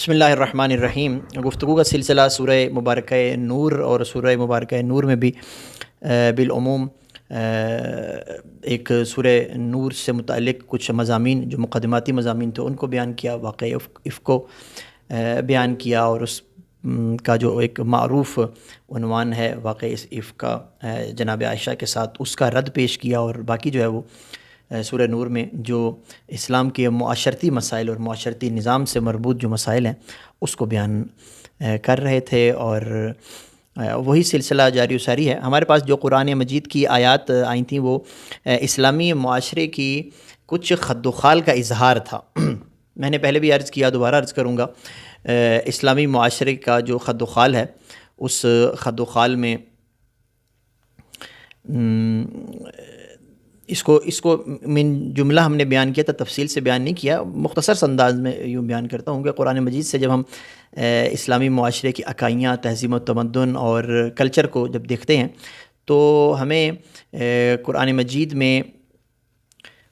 بسم اللہ الرحمن الرحیم۔ گفتگو کا سلسلہ سورہ مبارکہ نور اور سورہ مبارکہ نور میں بھی بالعموم ایک سورہ نور سے متعلق کچھ مضامین جو مقدماتی مضامین تھے ان کو بیان کیا، واقعہ افک کو بیان کیا، اور اس کا جو ایک معروف عنوان ہے واقعہ افک کا جناب عائشہ کے ساتھ، اس کا رد پیش کیا، اور باقی جو ہے وہ سورہ نور میں جو اسلام کے معاشرتی مسائل اور معاشرتی نظام سے مربوط جو مسائل ہیں اس کو بیان کر رہے تھے، اور وہی سلسلہ جاری و ساری ہے۔ ہمارے پاس جو قرآن مجید کی آیات آئی تھیں وہ اسلامی معاشرے کی کچھ خد و خال کا اظہار تھا۔ میں نے پہلے بھی عرض کیا، دوبارہ عرض کروں گا، اسلامی معاشرے کا جو خد و خال ہے اس خد و خال میں اس کو من جملہ ہم نے بیان کیا تھا، تفصیل سے بیان نہیں کیا، مختصر سے انداز میں یوں بیان کرتا ہوں کہ قرآن مجید سے جب ہم اسلامی معاشرے کی اکائیاں، تہذیب و تمدن اور کلچر کو جب دیکھتے ہیں تو ہمیں قرآن مجید میں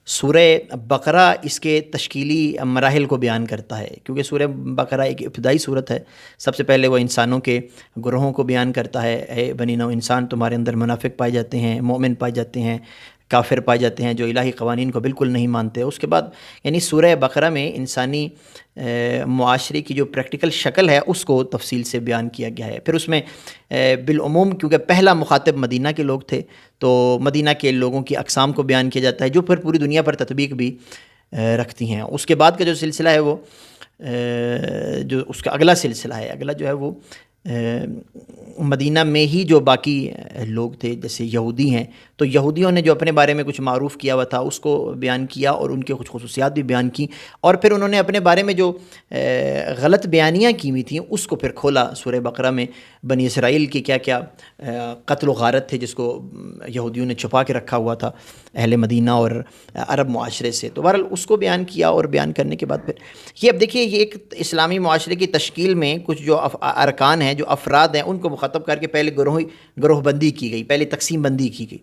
سورہ بقرہ اس کے تشکیلی مراحل کو بیان کرتا ہے، کیونکہ سورہ بقرہ ایک ابتدائی صورت ہے۔ سب سے پہلے وہ انسانوں کے گروہوں کو بیان کرتا ہے، اے بنی نوع انسان، تمہارے اندر منافق پائے جاتے ہیں، مومن پائے جاتے ہیں، کافر پائے جاتے ہیں جو الہی قوانین کو بالکل نہیں مانتے۔ اس کے بعد یعنی سورہ بقرہ میں انسانی معاشرے کی جو پریکٹیکل شکل ہے اس کو تفصیل سے بیان کیا گیا ہے۔ پھر اس میں بالعموم کیونکہ پہلا مخاطب مدینہ کے لوگ تھے تو مدینہ کے لوگوں کی اقسام کو بیان کیا جاتا ہے جو پھر پوری دنیا پر تطبیق بھی رکھتی ہیں۔ اس کے بعد کا جو سلسلہ ہے وہ جو اس کا اگلا سلسلہ ہے، اگلا جو ہے وہ مدینہ میں ہی جو باقی لوگ تھے جیسے یہودی ہیں، تو یہودیوں نے جو اپنے بارے میں کچھ معروف کیا ہوا تھا اس کو بیان کیا اور ان کے کچھ خصوصیات بھی بیان کی، اور پھر انہوں نے اپنے بارے میں جو غلط بیانیاں کی ہوئی تھیں اس کو پھر کھولا سورہ بقرہ میں۔ بنی اسرائیل کی کیا کیا قتل و غارت تھے جس کو یہودیوں نے چھپا کے رکھا ہوا تھا اہل مدینہ اور عرب معاشرے سے، تو بہرحال اس کو بیان کیا، اور بیان کرنے کے بعد پھر یہ اب دیکھیے، یہ ایک اسلامی معاشرے کی تشکیل میں کچھ جو ارکان ہیں، جو افراد ہیں، ان کو مخاطب کر کے پہلے گروہ بندی کی گئی، پہلے تقسیم بندی کی گئی۔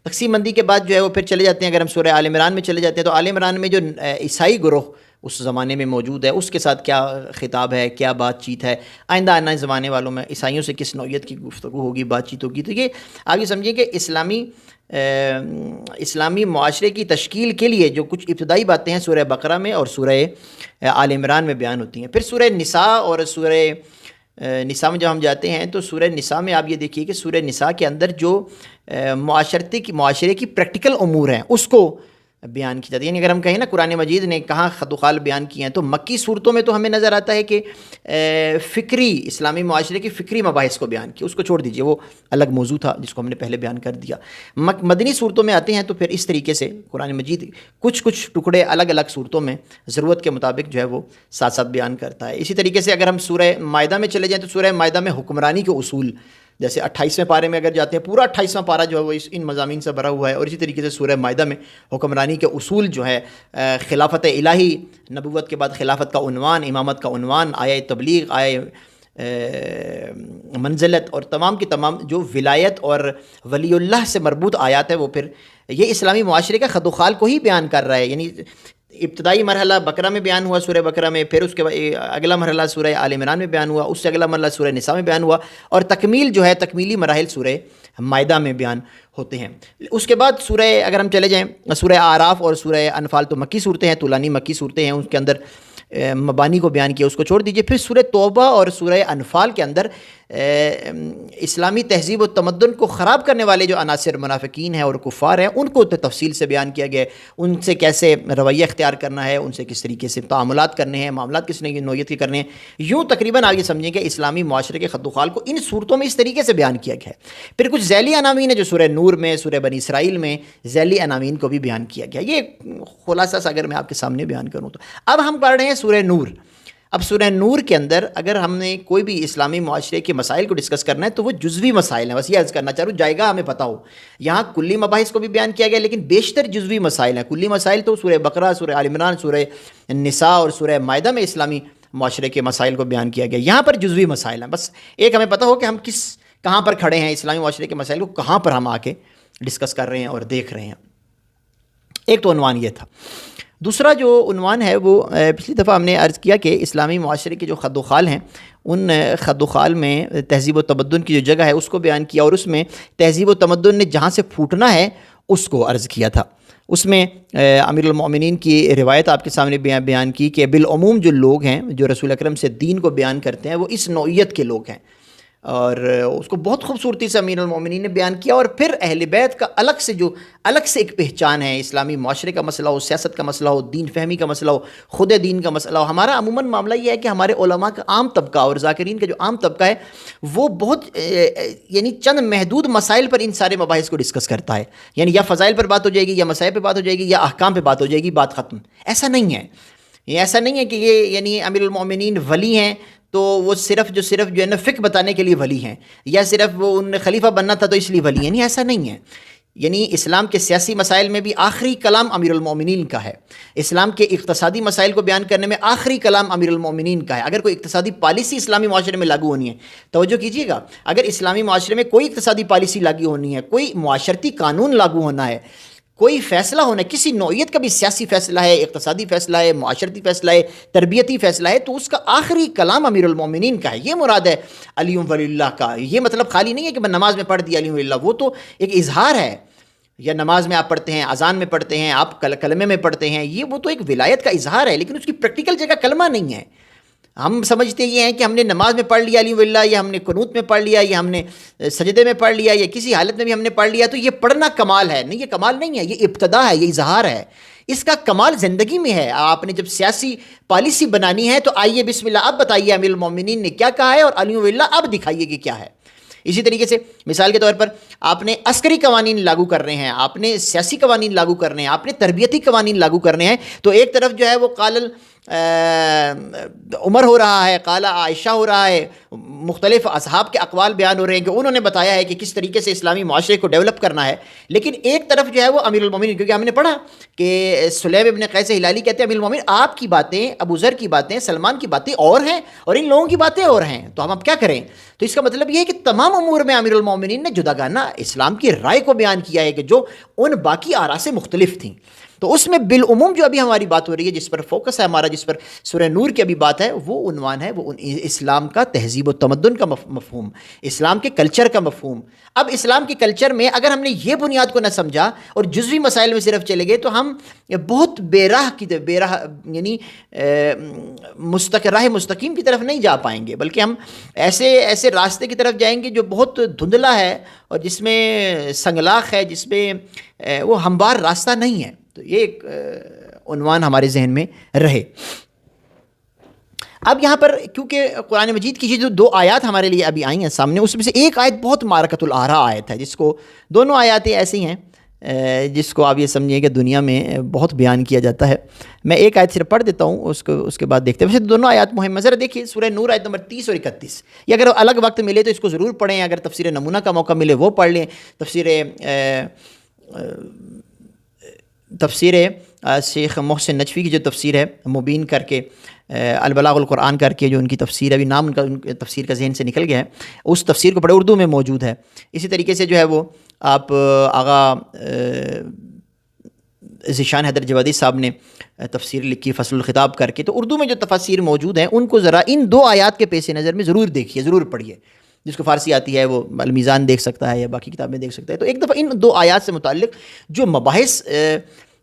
تقسیم بندی کے بعد جو ہے وہ پھر چلے جاتے ہیں، اگر ہم سورہ آل عمران میں چلے جاتے ہیں تو آل عمران میں جو عیسائی گروہ اس زمانے میں موجود ہے اس کے ساتھ کیا خطاب ہے، کیا بات چیت ہے، آئندہ آنے زمانے والوں میں عیسائیوں سے کس نوعیت کی گفتگو ہوگی، بات چیت ہوگی۔ تو یہ آگے سمجھیں کہ اسلامی معاشرے کی تشکیل کے لیے جو کچھ ابتدائی باتیں ہیں سورہ بقرہ میں اور سورہ آل عمران میں بیان ہوتی ہیں۔ پھر سورہ نساء اور سورہ نساء میں جب ہم جاتے ہیں تو سورہ نساء میں آپ یہ دیکھیے کہ سورہ نساء کے اندر جو معاشرے کی پریکٹیکل امور ہیں اس کو بیان کی جاتی ہے۔ یعنی اگر ہم کہیں نا قرآن مجید نے کہاں خد و خال بیان کیے ہیں تو مکی صورتوں میں تو ہمیں نظر آتا ہے کہ فکری اسلامی معاشرے کی فکری مباحث کو بیان کیا، اس کو چھوڑ دیجئے، وہ الگ موضوع تھا جس کو ہم نے پہلے بیان کر دیا۔ مدنی صورتوں میں آتے ہیں تو پھر اس طریقے سے قرآن مجید کچھ ٹکڑے الگ الگ صورتوں میں ضرورت کے مطابق جو ہے وہ ساتھ ساتھ بیان کرتا ہے۔ اسی طریقے سے اگر ہم سورہ مائدہ میں چلے جائیں تو سورہ مائدہ میں حکمرانی کے اصول، جیسے 28ویں پارے میں اگر جاتے ہیں پورا 28واں پارہ جو ہے وہ ان مضامین سے بھرا ہوا ہے، اور اسی طریقے سے سورہ مائدہ میں حکمرانی کے اصول جو ہے، خلافت الہی، نبوت کے بعد خلافت کا عنوان، امامت کا عنوان، آیہ تبلیغ، آیہ منزلت، اور تمام کی تمام جو ولایت اور ولی اللہ سے مربوط آیات ہے وہ پھر یہ اسلامی معاشرے کا خد و خال کو ہی بیان کر رہا ہے۔ یعنی ابتدائی مرحلہ بقرہ میں بیان ہوا سورہ بقرہ میں، پھر اس کے بعد اگلا مرحلہ سورہ آل عمران میں بیان ہوا، اس سے اگلا مرحلہ سورہ نساء میں بیان ہوا، اور تکمیل جو ہے تکمیلی مراحل سورہ مائدہ میں بیان ہوتے ہیں۔ اس کے بعد سورہ اگر ہم چلے جائیں سورہ اعراف اور سورہ انفال تو مکی صورتیں ہیں، طولانی مکی صورتیں ہیں، اس کے اندر مبانی کو بیان کیا، اس کو چھوڑ دیجئے۔ پھر سورہ توبہ اور سورہ انفال کے اندر اسلامی تہذیب و تمدن کو خراب کرنے والے جو عناصر منافقین ہیں اور کفار ہیں ان کو تفصیل سے بیان کیا گیا ہے، ان سے کیسے رویہ اختیار کرنا ہے، ان سے کس طریقے سے تعاملات کرنے ہیں، معاملات کس نوعیت کے کرنے ہیں۔ یوں تقریباً آگے سمجھیں کہ اسلامی معاشرے کے خد و خال کو ان صورتوں میں اس طریقے سے بیان کیا گیا ہے۔ پھر کچھ ذیلی عناوین ہیں جو سورہ نور میں، سورہ بنی اسرائیل میں ذیلی عناوین کو بھی بیان کیا گیا۔ یہ خلاصہ سا اگر میں آپ کے سامنے بیان کروں تو اب ہم پڑھ رہے ہیں سورہ نور۔ اب سورہ نور کے اندر اگر ہم نے کوئی بھی اسلامی معاشرے کے مسائل کو ڈسکس کرنا ہے تو وہ جزوی مسائل ہیں، بس یہ عرض کرنا چاہ رہا ہوں، جائے گا ہمیں پتہ ہو۔ یہاں کلی مباحث کو بھی بیان کیا گیا لیکن بیشتر جزوی مسائل ہیں۔ کلی مسائل تو سورہ بقرہ، سورہ آل عمران، سورہ نساء اور سورہ مائدہ میں اسلامی معاشرے کے مسائل کو بیان کیا گیا، یہاں پر جزوی مسائل ہیں۔ بس ایک ہمیں پتہ ہو کہ ہم کہاں پر کھڑے ہیں، اسلامی معاشرے کے مسائل کو کہاں پر ہم آ کے ڈسکس کر رہے ہیں اور دیکھ رہے ہیں۔ ایک تو عنوان یہ تھا۔ دوسرا جو عنوان ہے وہ پچھلی دفعہ ہم نے عرض کیا کہ اسلامی معاشرے کے جو خد و خال ہیں ان خد و خال میں تہذیب و تمدن کی جو جگہ ہے اس کو بیان کیا، اور اس میں تہذیب و تمدن نے جہاں سے پھوٹنا ہے اس کو عرض کیا تھا۔ اس میں امیر المومنین کی روایت آپ کے سامنے بیان کی کہ بالعموم جو لوگ ہیں جو رسول اکرم سے دین کو بیان کرتے ہیں وہ اس نوعیت کے لوگ ہیں، اور اس کو بہت خوبصورتی سے امیر المومنین نے بیان کیا۔ اور پھر اہل بیت کا الگ سے ایک پہچان ہے، اسلامی معاشرے کا مسئلہ ہو، سیاست کا مسئلہ ہو، دین فہمی کا مسئلہ ہو، خود دین کا مسئلہ ہو۔ ہمارا عموماً معاملہ یہ ہے کہ ہمارے علماء کا عام طبقہ اور ذاکرین کا جو عام طبقہ ہے وہ بہت یعنی چند محدود مسائل پر ان سارے مباحث کو ڈسکس کرتا ہے، یعنی یا فضائل پر بات ہو جائے گی، یا مسائل پہ بات ہو جائے گی، یا احکام پہ بات ہو جائے گی، بات ختم۔ ایسا نہیں ہے، یہ ایسا نہیں ہے کہ یہ یعنی امیر المومنین ولی ہیں تو وہ صرف جو ہے نا فقہ بتانے کے لیے ولی ہیں، یا صرف وہ ان خلیفہ بننا تھا تو اس لیے ولی ہیں، نہیں ایسا نہیں ہے۔ یعنی اسلام کے سیاسی مسائل میں بھی آخری کلام امیر المومنین کا ہے، اسلام کے اقتصادی مسائل کو بیان کرنے میں آخری کلام امیر المومنین کا ہے۔ اگر کوئی اقتصادی پالیسی اسلامی معاشرے میں لاگو ہونی ہے، توجہ کیجیے گا، اگر اسلامی معاشرے میں کوئی اقتصادی پالیسی لاگو ہونی ہے، کوئی معاشرتی قانون لاگو ہونا ہے، کوئی فیصلہ ہونا ہے، کسی نوعیت کا بھی سیاسی فیصلہ ہے، اقتصادی فیصلہ ہے، معاشرتی فیصلہ ہے، تربیتی فیصلہ ہے، تو اس کا آخری کلام امیر المومنین کا ہے۔ یہ مراد ہے علی ولی اللہ کا۔ یہ مطلب خالی نہیں ہے کہ میں نماز میں پڑھ دیا علی ولی اللہ، وہ تو ایک اظہار ہے، یا نماز میں آپ پڑھتے ہیں، اذان میں پڑھتے ہیں، آپ کلمے میں پڑھتے ہیں، یہ وہ تو ایک ولایت کا اظہار ہے، لیکن اس کی پریکٹیکل جگہ کلمہ نہیں ہے۔ ہم سمجھتے یہ ہیں کہ ہم نے نماز میں پڑھ لیا علی ولی اللہ، یا ہم نے قنوت میں پڑھ لیا، یا ہم نے سجدے میں پڑھ لیا، یا کسی حالت میں بھی ہم نے پڑھ لیا تو یہ پڑھنا کمال ہے۔ نہیں، یہ کمال نہیں ہے، یہ ابتدا ہے، یہ اظہار ہے۔ اس کا کمال زندگی میں ہے۔ آپ نے جب سیاسی پالیسی بنانی ہے تو آئیے بسم اللہ اب بتائیے امیر المومنین نے کیا کہا ہے، اور علی ولی اللہ اب دکھائیے کہ کیا ہے۔ اسی طریقے سے مثال کے طور پر آپ نے عسکری قوانین لاگو کر رہے ہیں، آپ نے سیاسی قوانین لاگو کرنے ہیں، آپ نے تربیتی قوانین لاگو کرنے ہیں، تو ایک طرف جو ہے وہ قال عمر ہو رہا ہے، قال عائشہ ہو رہا ہے، مختلف اصحاب کے اقوال بیان ہو رہے ہیں کہ انہوں نے بتایا ہے کہ کس طریقے سے اسلامی معاشرے کو ڈیولپ کرنا ہے، لیکن ایک طرف جو ہے وہ امیر المومنین، کیونکہ ہم نے پڑھا کہ سلیم ابن قیس ہلالی کہتے ہیں امیر المومنین آپ کی باتیں، ابو ذر کی باتیں، سلمان کی باتیں اور ہیں، اور ان لوگوں کی باتیں اور ہیں، تو ہم اب کیا کریں؟ تو اس کا مطلب یہ ہے کہ تمام امور میں امیر المومنین نے جداگانہ اسلام کی رائے کو بیان کیا ہے کہ جو ان باقی آراء سے مختلف تھیں۔ تو اس میں بالعموم جو ابھی ہماری بات ہو رہی ہے، جس پر فوکس ہے ہمارا، جس پر سورہ نور کی ابھی بات ہے، وہ عنوان ہے وہ اسلام کا تہذیب و تمدن کا مفہوم، اسلام کے کلچر کا مفہوم۔ اب اسلام کے کلچر میں اگر ہم نے یہ بنیاد کو نہ سمجھا اور جزوی مسائل میں صرف چلے گئے تو ہم بہت بے راہ یعنی راہ مستقیم کی طرف نہیں جا پائیں گے، بلکہ ہم ایسے راستے کی طرف جائیں گے جو بہت دھندلا ہے، اور جس میں سنگلاخ ہے، جس میں وہ ہموار راستہ نہیں ہے۔ تو یہ ایک عنوان ہمارے ذہن میں رہے۔ اب یہاں پر کیونکہ قرآن مجید کی جو 2 آیات ہمارے لیے ابھی آئی ہیں سامنے، اس میں سے ایک آیت بہت معرکۃ الآراء آیت ہے، جس کو دونوں آیاتیں ایسی ہیں جس کو آپ یہ سمجھیں کہ دنیا میں بہت بیان کیا جاتا ہے۔ میں ایک آیت صرف پڑھ دیتا ہوں، اس کے بعد دیکھتے ہیں۔ ویسے دونوں آیات مہم، ذرا دیکھیے سورہ نور آیت نمبر 30 اور 31، یا اگر الگ وقت ملے تو اس کو ضرور پڑھیں، اگر تفسیر نمونہ کا موقع ملے وہ پڑھ لیں، تفسیر شیخ محسن نجفی کی جو تفسیر ہے مبین کر کے، البلاغ القرآن کر کے جو ان کی تفسیر ہے، ابھی نام ان کا تفسیر کا ذہن سے نکل گیا ہے، اس تفسیر کو پڑھے، اردو میں موجود ہے۔ اسی طریقے سے جو ہے وہ آپ آغا ذیشان حیدر جوادی صاحب نے تفسیر لکھی فصل الخطاب کر کے، تو اردو میں جو تفاسیر موجود ہیں ان کو ذرا ان 2 آیات کے پیش نظر میں ضرور دیکھیے، ضرور پڑھیے۔ جس کو فارسی آتی ہے وہ المیزان دیکھ سکتا ہے یا باقی کتابیں دیکھ سکتا ہے۔ تو ایک دفعہ ان 2 آیات سے متعلق جو مباحث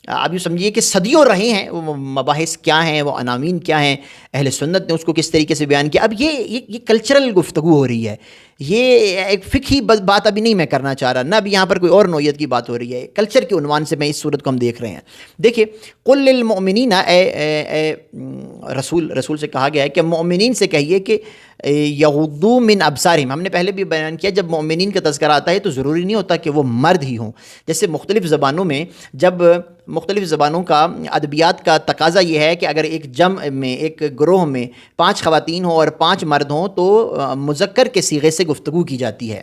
آپ یہ سمجھیے کہ صدیوں رہے ہیں، وہ مباحث کیا ہیں، وہ عناوین کیا ہیں، اہل سنت نے اس کو کس طریقے سے بیان کیا۔ اب یہ کلچرل گفتگو ہو رہی ہے، یہ ایک فقہی بات ابھی نہیں میں کرنا چاہ رہا، نہ ابھی یہاں پر کوئی اور نوعیت کی بات ہو رہی ہے، کلچر کے عنوان سے میں اس صورت کو ہم دیکھ رہے ہیں۔ دیکھیے قل للمؤمنین، اے رسول سے کہا گیا ہے کہ مومنین سے کہیے کہ یغضوا من ابصارہم۔ ہم نے پہلے بھی بیان کیا جب مومنین کا تذکرہ آتا ہے تو ضروری نہیں ہوتا کہ وہ مرد ہی ہوں، جیسے مختلف زبانوں میں جب مختلف زبانوں کا ادبیات کا تقاضا یہ ہے کہ اگر ایک جمع میں، ایک گروہ میں 5 خواتین ہوں اور 5 مرد ہوں تو مذکر کے صیغے سے گفتگو کی جاتی ہے،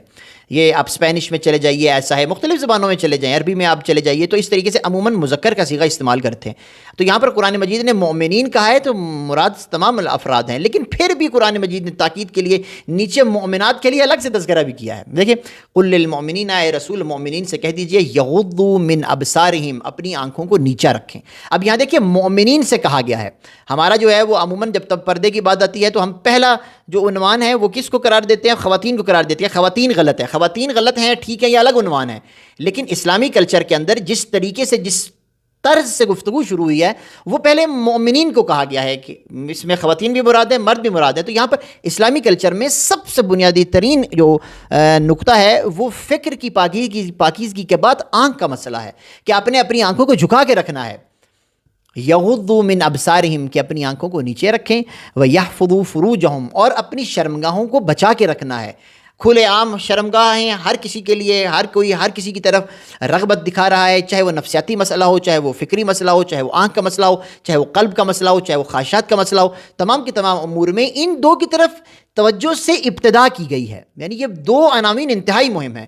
یہ آپ اسپینش میں چلے جائیے ایسا ہے، مختلف زبانوں میں چلے جائیں، عربی میں آپ چلے جائیے تو اس طریقے سے عموماً مذکر کا صیغہ استعمال کرتے ہیں. تو یہاں پر قرآن مجید نے مؤمنین کہا ہے تو مراد تمام افراد ہیں، لیکن پھر بھی قرآن مجید نے تاکید کے لیے نیچے مؤمنات کے لیے الگ سے تذکرہ بھی کیا ہے. دیکھیں قل للمؤمنین، اے رسول مؤمنین سے کہہ دیجئے یغضوا من ابصارہم، اپنی آنکھوں کو نیچا رکھیں. اب یہاں دیکھیں مؤمنین سے کہا گیا ہے. ہمارا جو ہے وہ عموماً جب تب پردے کی بات آتی ہے تو ہم پہلا جو عنوان ہے وہ کس کو قرار دیتے ہیں؟ خواتین کو قرار دیتے ہیں. خواتین غلط ہے، خواتین غلط ہیں، ٹھیک ہے، یہ الگ عنوان ہے. لیکن اسلامی کلچر کے اندر جس طریقے سے جس طرز سے گفتگو شروع ہوئی ہے وہ پہلے مومنین کو کہا گیا ہے کہ اس میں خواتین بھی مراد ہے، مرد بھی مراد ہے. تو یہاں پر اسلامی کلچر میں سب سے بنیادی ترین جو نقطہ ہے وہ فکر کی پاکیزگی کے بعد آنکھ کا مسئلہ ہے کہ آپ نے اپنی آنکھوں کو جھکا کے رکھنا ہے. یغضوا من ابصارہم، کہ اپنی آنکھوں کو نیچے رکھیں، ویحفظوا فروجہم، اور اپنی شرمگاہوں کو بچا کے رکھنا ہے. کھلے عام شرمگاہ ہیں ہر کسی کے لیے، ہر کوئی ہر کسی کی طرف رغبت دکھا رہا ہے، چاہے وہ نفسیاتی مسئلہ ہو، چاہے وہ فکری مسئلہ ہو، چاہے وہ آنکھ کا مسئلہ ہو، چاہے وہ قلب کا مسئلہ ہو، چاہے وہ خواہشات کا مسئلہ ہو. تمام کے تمام امور میں ان دو کی طرف توجہ سے ابتدا کی گئی ہے. یعنی یہ دو عناوین انتہائی مہم ہیں،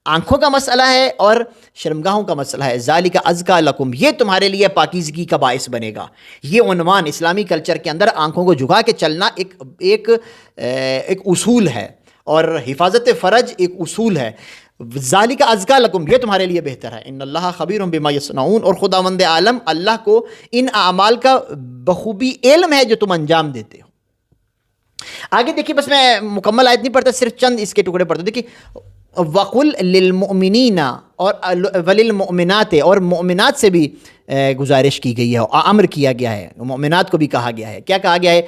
آنکھوں کا مسئلہ ہے اور شرمگاہوں کا مسئلہ ہے. ذالک ازکیٰ لکم، یہ تمہارے لیے پاکیزگی کا باعث بنے گا. یہ عنوان اسلامی کلچر کے اندر آنکھوں کو جھکا کے چلنا ایک اصول ہے، اور حفاظت فرج ایک اصول ہے. ذالک ازکیٰ لکم، یہ تمہارے لیے بہتر ہے. ان اللہ خبیر بما یصنعون، اور خداوند عالم اللہ کو ان اعمال کا بخوبی علم ہے جو تم انجام دیتے ہو. آگے دیکھیے، بس میں مکمل آیت نہیں پڑھتا، صرف چند اس کے ٹکڑے پڑھتا. دیکھیے وَقُلْ لِلْمُؤْمِنِينَ اور وَلِلْمُؤْمِنَاتِ، اور مؤمنات سے بھی گزارش کی گئی ہے، امر کیا گیا ہے، مؤمنات کو بھی کہا گیا ہے. کیا کہا گیا ہے؟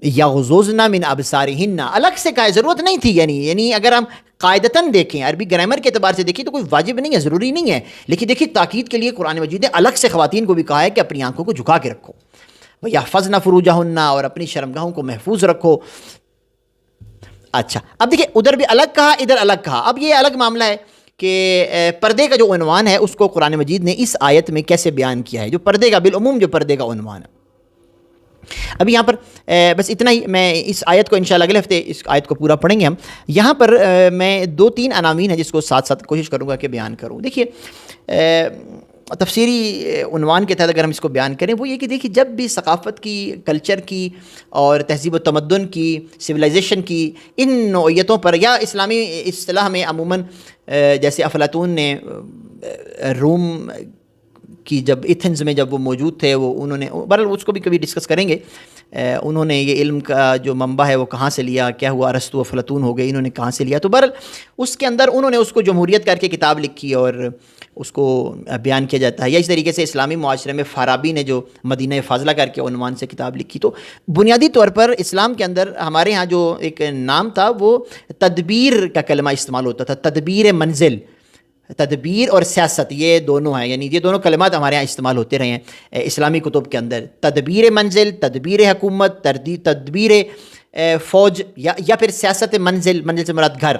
یغضضن من ابصارہن، الگ سے کہا، ضرورت نہیں تھی. یعنی اگر ہم قاعدتاً دیکھیں، عربی گرامر کے اعتبار سے دیکھیں تو کوئی واجب نہیں ہے، ضروری نہیں ہے. لیکن دیکھیے تاکید کے لیے قرآن مجید نے الگ سے خواتین کو بھی کہا ہے کہ اپنی آنکھوں کو جھکا کے رکھو. وَيَحْفَظْنَ فُرُوجَهُنَّ، اور اپنی شرمگاہوں کو محفوظ رکھو. اچھا اب دیکھیں ادھر بھی الگ کہا، ادھر الگ کہا. اب یہ الگ معاملہ ہے کہ پردے کا جو عنوان ہے اس کو قرآن مجید نے اس آیت میں کیسے بیان کیا ہے، جو پردے کا بالعموم جو پردے کا عنوان ہے. اب یہاں پر بس اتنا ہی، میں اس آیت کو انشاءاللہ اگلے ہفتے اس آیت کو پورا پڑھیں گے ہم. یہاں پر میں 2-3 عناوین ہیں جس کو ساتھ ساتھ کوشش کروں گا کہ بیان کروں. دیکھیے تفسیری عنوان کے تحت اگر ہم اس کو بیان کریں وہ یہ کہ دیکھیے جب بھی ثقافت کی، کلچر کی اور تہذیب و تمدن کی، سویلائزیشن کی ان نوعیتوں پر، یا اسلامی اصطلاح میں عموماً جیسے افلاطون نے روم کی جب ایتھنز میں جب وہ موجود تھے، وہ انہوں نے بہرحال اس کو بھی کبھی ڈسکس کریں گے، انہوں نے یہ علم کا جو منبع ہے وہ کہاں سے لیا، کیا ہوا، ارسطو افلاطون ہو گئے، انہوں نے کہاں سے لیا. تو بہرحال اس کے اندر انہوں نے اس کو جمہوریت کر کے کتاب لکھی اور اس کو بیان کیا جاتا ہے. یا اس طریقے سے اسلامی معاشرے میں فارابی نے جو مدینہ فاضلہ کر کے عنوان سے کتاب لکھی. تو بنیادی طور پر اسلام کے اندر ہمارے ہاں جو ایک نام تھا وہ تدبیر کا کلمہ استعمال ہوتا تھا. تدبیر منزل، تدبیر اور سیاست یہ دونوں ہیں، یعنی یہ دونوں کلمات ہمارے ہاں استعمال ہوتے رہے ہیں اسلامی کتب کے اندر. تدبیر منزل، تدبیر حکومت، تدبیر فوج، یا پھر سیاست منزل. منزل سے مراد گھر،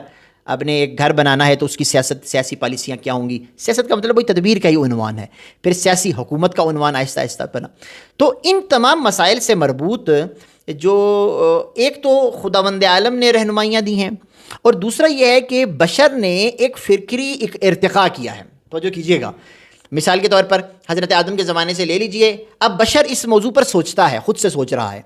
اپنے ایک گھر بنانا ہے تو اس کی سیاسی پالیسیاں کیا ہوں گی. سیاست کا مطلب وہی تدبیر کا ہی عنوان ہے. پھر سیاسی حکومت کا عنوان آہستہ آہستہ بنا. تو ان تمام مسائل سے مربوط جو ایک تو خداوند عالم نے رہنمائیاں دی ہیں، اور دوسرا یہ ہے کہ بشر نے ایک فکری ایک ارتقاء کیا ہے. توجہ کیجئے گا، مثال کے طور پر حضرت آدم کے زمانے سے لے لیجئے. اب بشر اس موضوع پر سوچتا ہے، خود سے سوچ رہا ہے،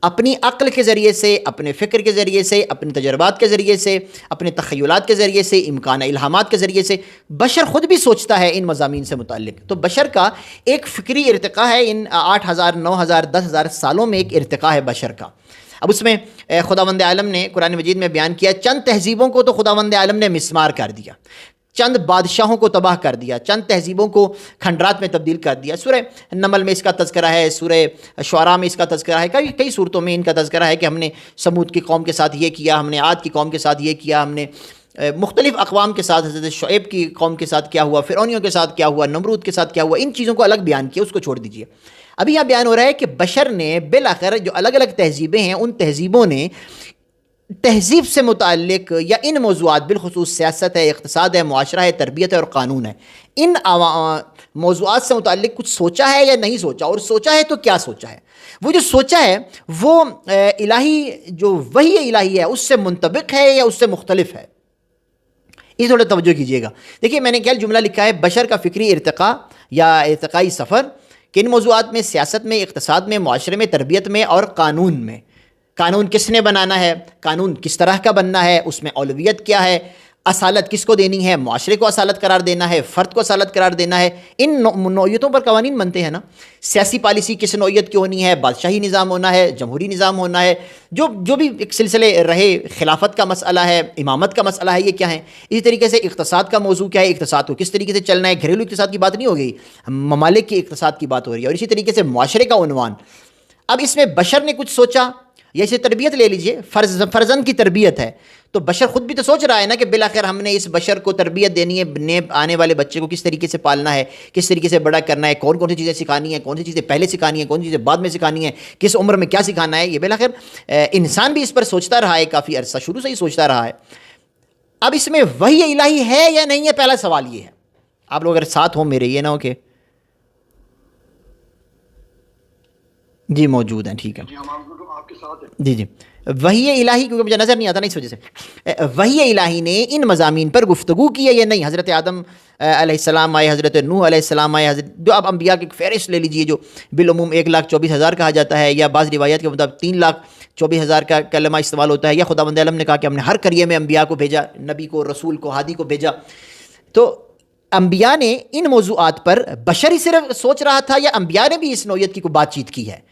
اپنی عقل کے ذریعے سے، اپنے فکر کے ذریعے سے، اپنے تجربات کے ذریعے سے، اپنے تخیلات کے ذریعے سے، امکان الہامات کے ذریعے سے بشر خود بھی سوچتا ہے ان مضامین سے متعلق. تو بشر کا ایک فکری ارتقاء ہے، ان 8000 9000 10,000 سالوں میں ایک ارتقاء ہے بشر کا. اب اس میں خداوند عالم نے قرآن مجید میں بیان کیا چند تہذیبوں کو تو خداوند عالم نے مسمار کر دیا، چند بادشاہوں کو تباہ کر دیا، چند تہذیبوں کو کھنڈرات میں تبدیل کر دیا. سورہ نمل میں اس کا تذکرہ ہے، سورہ شعراء میں اس کا تذکرہ ہے، کئی صورتوں میں ان کا تذکرہ ہے کہ ہم نے سمود کی قوم کے ساتھ یہ کیا، ہم نے عاد کی قوم کے ساتھ یہ کیا، ہم نے مختلف اقوام کے ساتھ، حضرت شعیب کی قوم کے ساتھ کیا ہوا، فرعونیوں کے ساتھ کیا ہوا، نمرود کے ساتھ کیا ہوا. ان چیزوں کو الگ بیان کیا، اس کو چھوڑ دیجئے. ابھی یہاں بیان ہو رہا ہے کہ بشر نے بالآخر جو الگ الگ تہذیبیں ہیں، ان تہذیبوں نے تہذیب سے متعلق یا ان موضوعات، بالخصوص سیاست ہے، اقتصاد ہے، معاشرہ ہے، تربیت ہے اور قانون ہے، ان موضوعات سے متعلق کچھ سوچا ہے یا نہیں سوچا، اور سوچا ہے تو کیا سوچا ہے. وہ جو سوچا ہے وہ الہی جو وحی الہی ہے اس سے منطبق ہے یا اس سے مختلف ہے. یہ تھوڑا توجہ کیجیے گا. دیکھیے میں نے کیا جملہ لکھا ہے، بشر کا فکری ارتقاء یا ارتقائی سفر کن موضوعات میں؟ سیاست میں، اقتصاد میں، معاشرے میں، تربیت میں اور قانون میں. قانون کس نے بنانا ہے، قانون کس طرح کا بننا ہے، اس میں اولویت کیا ہے، اصالت کس کو دینی ہے، معاشرے کو اصالت قرار دینا ہے، فرد کو اصالت قرار دینا ہے. ان نوعیتوں پر قوانین بنتے ہیں نا. سیاسی پالیسی کس نوعیت کی ہونی ہے، بادشاہی نظام ہونا ہے، جمہوری نظام ہونا ہے، جو بھی ایک سلسلے رہے، خلافت کا مسئلہ ہے، امامت کا مسئلہ ہے، یہ کیا ہے. اسی طریقے سے اقتصاد کا موضوع کیا ہے، اقتصاد کو کس طریقے سے چلنا ہے. گھریلو اقتصاد کی بات نہیں ہو گئی، ممالک کے اقتصاد کی بات ہو رہی ہے. اور اسی طریقے سے معاشرے کا عنوان. اب اس میں بشر نے کچھ سوچا، جیسے تربیت لے لیجئے، فرزند کی تربیت ہے، تو بشر خود بھی تو سوچ رہا ہے نا کہ بالآخر ہم نے اس بشر کو تربیت دینی ہے، آنے والے بچے کو کس طریقے سے پالنا ہے، کس طریقے سے بڑا کرنا ہے، کون کون سی چیزیں سکھانی ہیں، کون سی چیزیں پہلے سکھانی ہیں، کون سی چیزیں بعد میں سکھانی ہیں، کس عمر میں کیا سکھانا ہے. یہ بالآخر انسان بھی اس پر سوچتا رہا ہے کافی عرصہ، شروع سے ہی سوچتا رہا ہے. اب اس میں وحی الہی ہے یا نہیں ہے، پہلا سوال یہ ہے. آپ لوگ اگر ساتھ ہوں میرے، یہ نہ ہو کہ جی موجود ہیں، ٹھیک ہے جی جی. وحی الہی، کیونکہ مجھے نظر نہیں آتا نا اس وجہ سے، وحی الہی نے ان مضامین پر گفتگو کی ہے یا نہیں. حضرت آدم علیہ السلام آئے، حضرت نوح علیہ السلام آئے، جو اب انبیاء کی فہرست لے لیجئے جو بالعموم 1,24,000 کہا جاتا ہے، یا بعض روایات کے مطابق 3,24,000 کا کلمہ استعمال ہوتا ہے. یا خداوند عالم نے کہا کہ ہم نے ہر قریے میں انبیاء کو بھیجا، نبی کو، رسول کو، ہادی کو بھیجا. تو انبیاء نے ان موضوعات پر بشر ہی صرف سوچ رہا تھا، یا انبیاء نے بھی اس نوعیت کی کوئی بات چیت کی ہے؟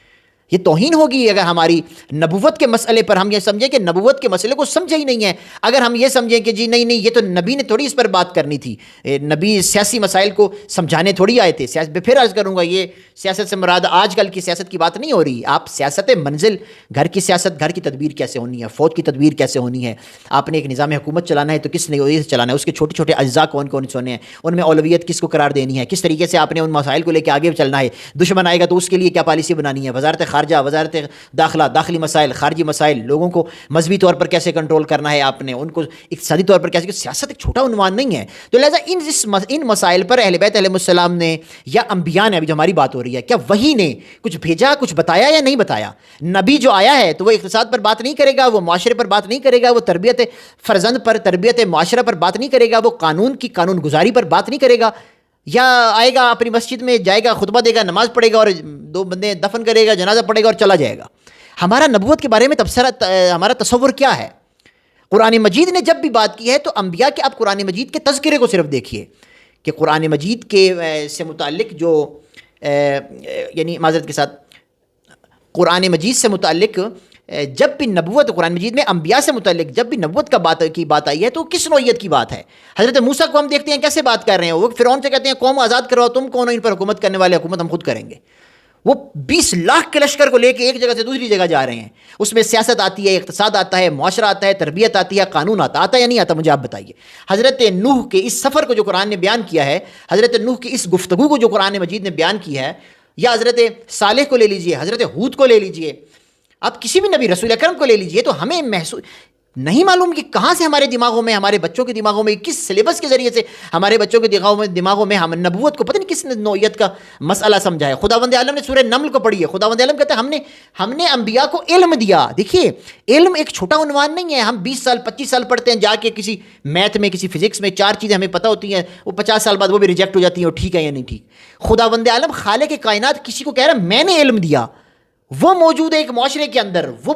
یہ توہین ہوگی اگر ہماری نبوت کے مسئلے پر ہم یہ سمجھیں کہ نبوت کے مسئلے کو سمجھا ہی نہیں ہے. اگر ہم یہ سمجھیں کہ جی نہیں یہ تو نبی نے تھوڑی اس پر بات کرنی تھی، نبی سیاسی مسائل کو سمجھانے تھوڑی آئے تھے. پھر عرض کروں گا، یہ سیاست سے مراد آج کل کی سیاست کی بات نہیں ہو رہی. آپ سیاست منزل، گھر کی سیاست، گھر کی تدبیر کیسے ہونی ہے، فوج کی تدبیر کیسے ہونی ہے، آپ نے ایک نظام حکومت چلانا ہے تو کس نوعیت سے چلانا ہے، اس کے چھوٹے چھوٹے اجزاء کون کون سے ہونے ہیں، ان میں اولویت کس کو قرار دینی ہے، کس طریقے سے آپ نے ان مسائل کو لے کے آگے چلنا ہے. دشمن آئے گا تو اس کے لیے کیا پالیسی بنانی ہے، وزارت خارجہ، وزارت داخلہ، داخلی مسائل، خارجی مسائل، لوگوں کو مذہبی طور پر کیسے کنٹرول کرنا ہے، آپ نے ان کو اقتصادی طور پر کیسے. سیاست ایک چھوٹا عنوان نہیں ہے. تو لہٰذا ان مسائل پر اہل بیت علیہ السلام نے یا انبیاء نے، ابھی جو ہماری بات ہو رہی ہے، کیا وحی نے کچھ بھیجا، کچھ بتایا یا نہیں بتایا؟ نبی جو آیا ہے تو وہ اقتصاد پر بات نہیں کرے گا، وہ معاشرے پر بات نہیں کرے گا، وہ تربیت فرزند پر، تربیت معاشرہ پر بات نہیں کرے گا، وہ قانون گزاری پر بات نہیں کرے گا. یا آئے گا اپنی مسجد میں، جائے گا، خطبہ دے گا، نماز پڑھے گا اور 2 بندے دفن کرے گا، جنازہ پڑھے گا اور چلا جائے گا. ہمارا نبوت کے بارے میں تبصرہ، ہمارا تصور کیا ہے؟ قرآن مجید نے جب بھی بات کی ہے تو انبیاء کے، آپ قرآن مجید کے تذکرے کو صرف دیکھیے کہ قرآن مجید کے سے متعلق جو یعنی معذرت کے ساتھ قرآن مجید سے متعلق جب بھی نبوت، قرآن مجید میں انبیاء سے متعلق جب بھی نبوت کی بات آئی ہے تو کس نوعیت کی بات ہے؟ حضرت موسیٰ کو ہم دیکھتے ہیں کیسے بات کر رہے ہیں، وہ فرعون سے کہتے ہیں قوم آزاد کرو، تم کون ہو ان پر حکومت کرنے والے، حکومت ہم خود کریں گے. وہ 20 لاکھ کے لشکر کو لے کے ایک جگہ سے دوسری جگہ جا رہے ہیں. اس میں سیاست آتی ہے، اقتصاد آتا ہے، معاشرہ آتا ہے، تربیت آتی ہے، قانون آتا ہے یا نہیں آتا؟ مجھے آپ بتائیے. حضرت نوح کے اس سفر کو جو قرآن نے بیان کیا ہے، حضرت نوح کی اس گفتگو کو جو قرآن مجید نے بیان کی ہے، یا حضرت صالح کو لے لیجئے، حضرت ہود کو لے لیجئے، آپ کسی بھی نبی رسول اکرم کو لے لیجئے، تو ہمیں محسوس نہیں معلوم کہ کہاں سے ہمارے دماغوں میں، ہمارے بچوں کے دماغوں میں، کس سلیبس کے ذریعے سے ہمارے بچوں کے دماغوں میں ہم نبوت کو پتہ نہیں کس نوعیت کا مسئلہ سمجھا ہے. خداوند عالم نے سورہ نمل کو پڑھی ہے، خداوند عالم کہتا ہے ہم نے انبیاء کو علم دیا. دیکھیے علم ایک چھوٹا عنوان نہیں ہے. ہم 20 سال 25 سال پڑھتے ہیں جا کے کسی میتھ میں، کسی فزکس میں، 4 چیزیں ہمیں پتہ ہوتی ہیں، وہ 50 سال بعد وہ بھی ریجیکٹ ہو جاتی ہیں، وہ ٹھیک ہے یا نہیں ٹھیک. خداوند عالم خالق کائنات کسی کو کہہ رہا ہے میں نے علم دیا، وہ موجود ہے ایک معاشرے کے اندر. وہ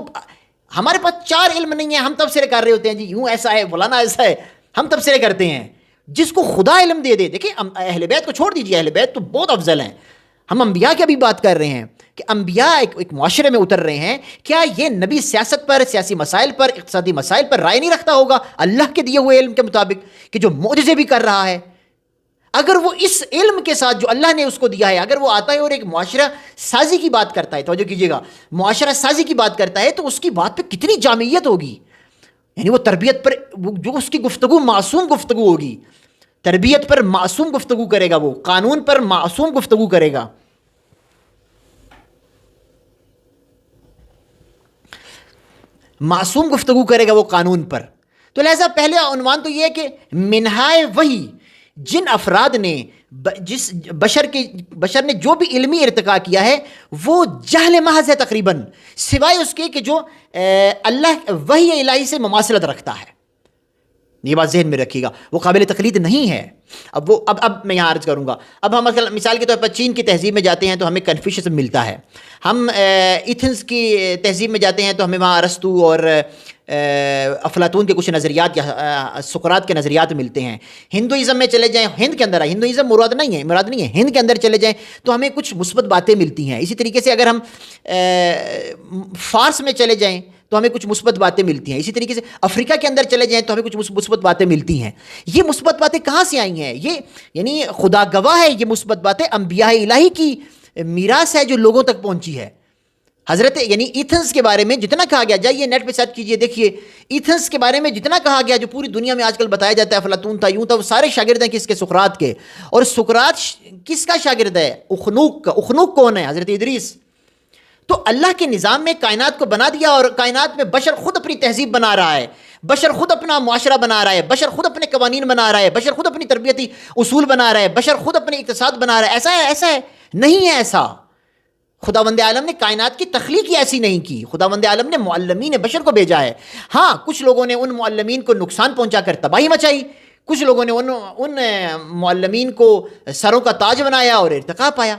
ہمارے پاس 4 علم نہیں ہے، ہم تبصرے کر رہے ہوتے ہیں، جی یوں ایسا ہے، فلانا ایسا ہے، ہم تبصرے کرتے ہیں. جس کو خدا علم دے دے، دیکھیں اہل بیت کو چھوڑ دیجیے، اہل بیت تو بہت افضل ہیں. ہم انبیاء کی ابھی بات کر رہے ہیں کہ انبیاء ایک معاشرے میں اتر رہے ہیں. کیا یہ نبی سیاست پر، سیاسی مسائل پر، اقتصادی مسائل پر رائے نہیں رکھتا ہوگا اللہ کے دیے ہوئے علم کے مطابق کہ جو معجزے بھی کر رہا ہے؟ اگر وہ اس علم کے ساتھ جو اللہ نے اس کو دیا ہے، اگر وہ آتا ہے اور ایک معاشرہ سازی کی بات کرتا ہے، توجہ کیجیے گا، معاشرہ سازی کی بات کرتا ہے، تو اس کی بات پہ کتنی جامعیت ہوگی. یعنی وہ تربیت پر جو اس کی گفتگو معصوم گفتگو ہوگی، تربیت پر معصوم گفتگو کرے گا، وہ قانون پر معصوم گفتگو کرے گا. معصوم گفتگو کرے گا وہ قانون پر. تو لہذا پہلے عنوان تو یہ ہے کہ منہائے وحی جن افراد نے جس بشر نے جو بھی علمی ارتقاء کیا ہے وہ جہل محض ہے تقریباً، سوائے اس کے کہ جو اللہ وحی الہی سے مماثلت رکھتا ہے. یہ بات ذہن میں رکھیے گا، وہ قابل تقلید نہیں ہے۔ اب میں یہاں عرض کروں گا، اب ہم مثال کے طور پر چین کی تہذیب میں جاتے ہیں تو ہمیں کنفیوشزم ملتا ہے، ہم ایتھنز کی تہذیب میں جاتے ہیں تو ہمیں وہاں ارسطو اور افلاطون کے کچھ نظریات یا سقراط کے نظریات ملتے ہیں۔ ہندوازم میں چلے جائیں، ہند کے اندر ہندوازم مراد نہیں ہے، ہند کے اندر چلے جائیں تو ہمیں کچھ مثبت باتیں ملتی ہیں۔ اسی طریقے سے اگر ہم فارس میں چلے جائیں تو ہمیں کچھ مثبت باتیں ملتی ہیں۔ اسی طریقے سے افریقہ کے اندر چلے جائیں تو ہمیں کچھ مثبت باتیں ملتی ہیں۔ یہ مثبت باتیں کہاں سے آئی ہیں؟ یہ یعنی خدا گواہ ہے، یہ مثبت باتیں انبیاء الہی کی میراث ہے جو لوگوں تک پہنچی ہے۔ حضرت یعنی ایتھنس کے بارے میں جتنا کہا گیا، جائیے نیٹ پہ سرچ کیجئے، دیکھیے ایتھنس کے بارے میں جتنا کہا گیا، جو پوری دنیا میں آج کل بتایا جاتا ہے افلاطون تھا، یوں تھا، وہ سارے شاگرد ہیں کس کے؟ سقراط کے۔ اور سقراط کس کا شاگرد ہے؟ اخنوک کا۔ اخنوک کون ہے؟ حضرت ادریس۔ تو اللہ کے نظام میں کائنات کو بنا دیا، اور کائنات میں بشر خود اپنی تہذیب بنا رہا ہے، بشر خود اپنا معاشرہ بنا رہا ہے، بشر خود اپنے قوانین بنا رہا ہے، بشر خود اپنی تربیتی اصول بنا رہا ہے، بشر خود اپنے اقتصاد بنا رہا ہے۔ ایسا ہے؟ نہیں ہے ایسا۔ خداوند عالم نے کائنات کی تخلیق ہی ایسی نہیں کی۔ خداوند عالم نے معلمین بشر کو بھیجا ہے۔ ہاں، کچھ لوگوں نے ان معلمین کو نقصان پہنچا کر تباہی مچائی، کچھ لوگوں نے ان معلمین کو سروں کا تاج بنایا اور ارتقا پایا۔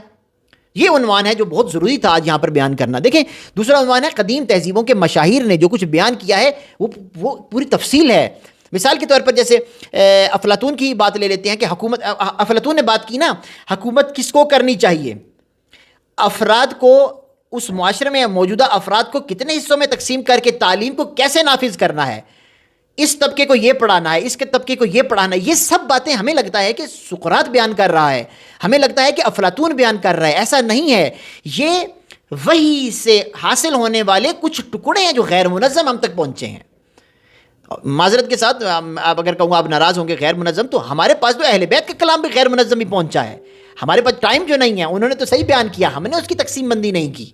یہ عنوان ہے جو بہت ضروری تھا آج یہاں پر بیان کرنا۔ دیکھیں دوسرا عنوان ہے قدیم تہذیبوں کے مشاہیر نے جو کچھ بیان کیا ہے وہ پوری تفصیل ہے۔ مثال کے طور پر جیسے افلاطون کی بات لے لیتے ہیں کہ حکومت، افلاطون نے بات کی نا، حکومت کس کو کرنی چاہیے، افراد کو، اس معاشرے میں موجودہ افراد کو کتنے حصوں میں تقسیم کر کے تعلیم کو کیسے نافذ کرنا ہے، اس طبقے کو یہ پڑھانا ہے، اس کے طبقے کو یہ پڑھانا ہے۔ یہ سب باتیں ہمیں لگتا ہے کہ سقراط بیان کر رہا ہے، ہمیں لگتا ہے کہ افلاطون بیان کر رہا ہے۔ ایسا نہیں ہے، یہ وحی سے حاصل ہونے والے کچھ ٹکڑے ہیں جو غیر منظم ہم تک پہنچے ہیں۔ معذرت کے ساتھ آپ اگر کہوں آپ ناراض ہوں گے غیر منظم، تو ہمارے پاس تو اہل بیت کا کلام بھی غیر منظم ہی پہنچا ہے۔ ہمارے پاس ٹائم جو نہیں ہے، انہوں نے تو صحیح بیان کیا، ہم نے اس کی تقسیم بندی نہیں کی۔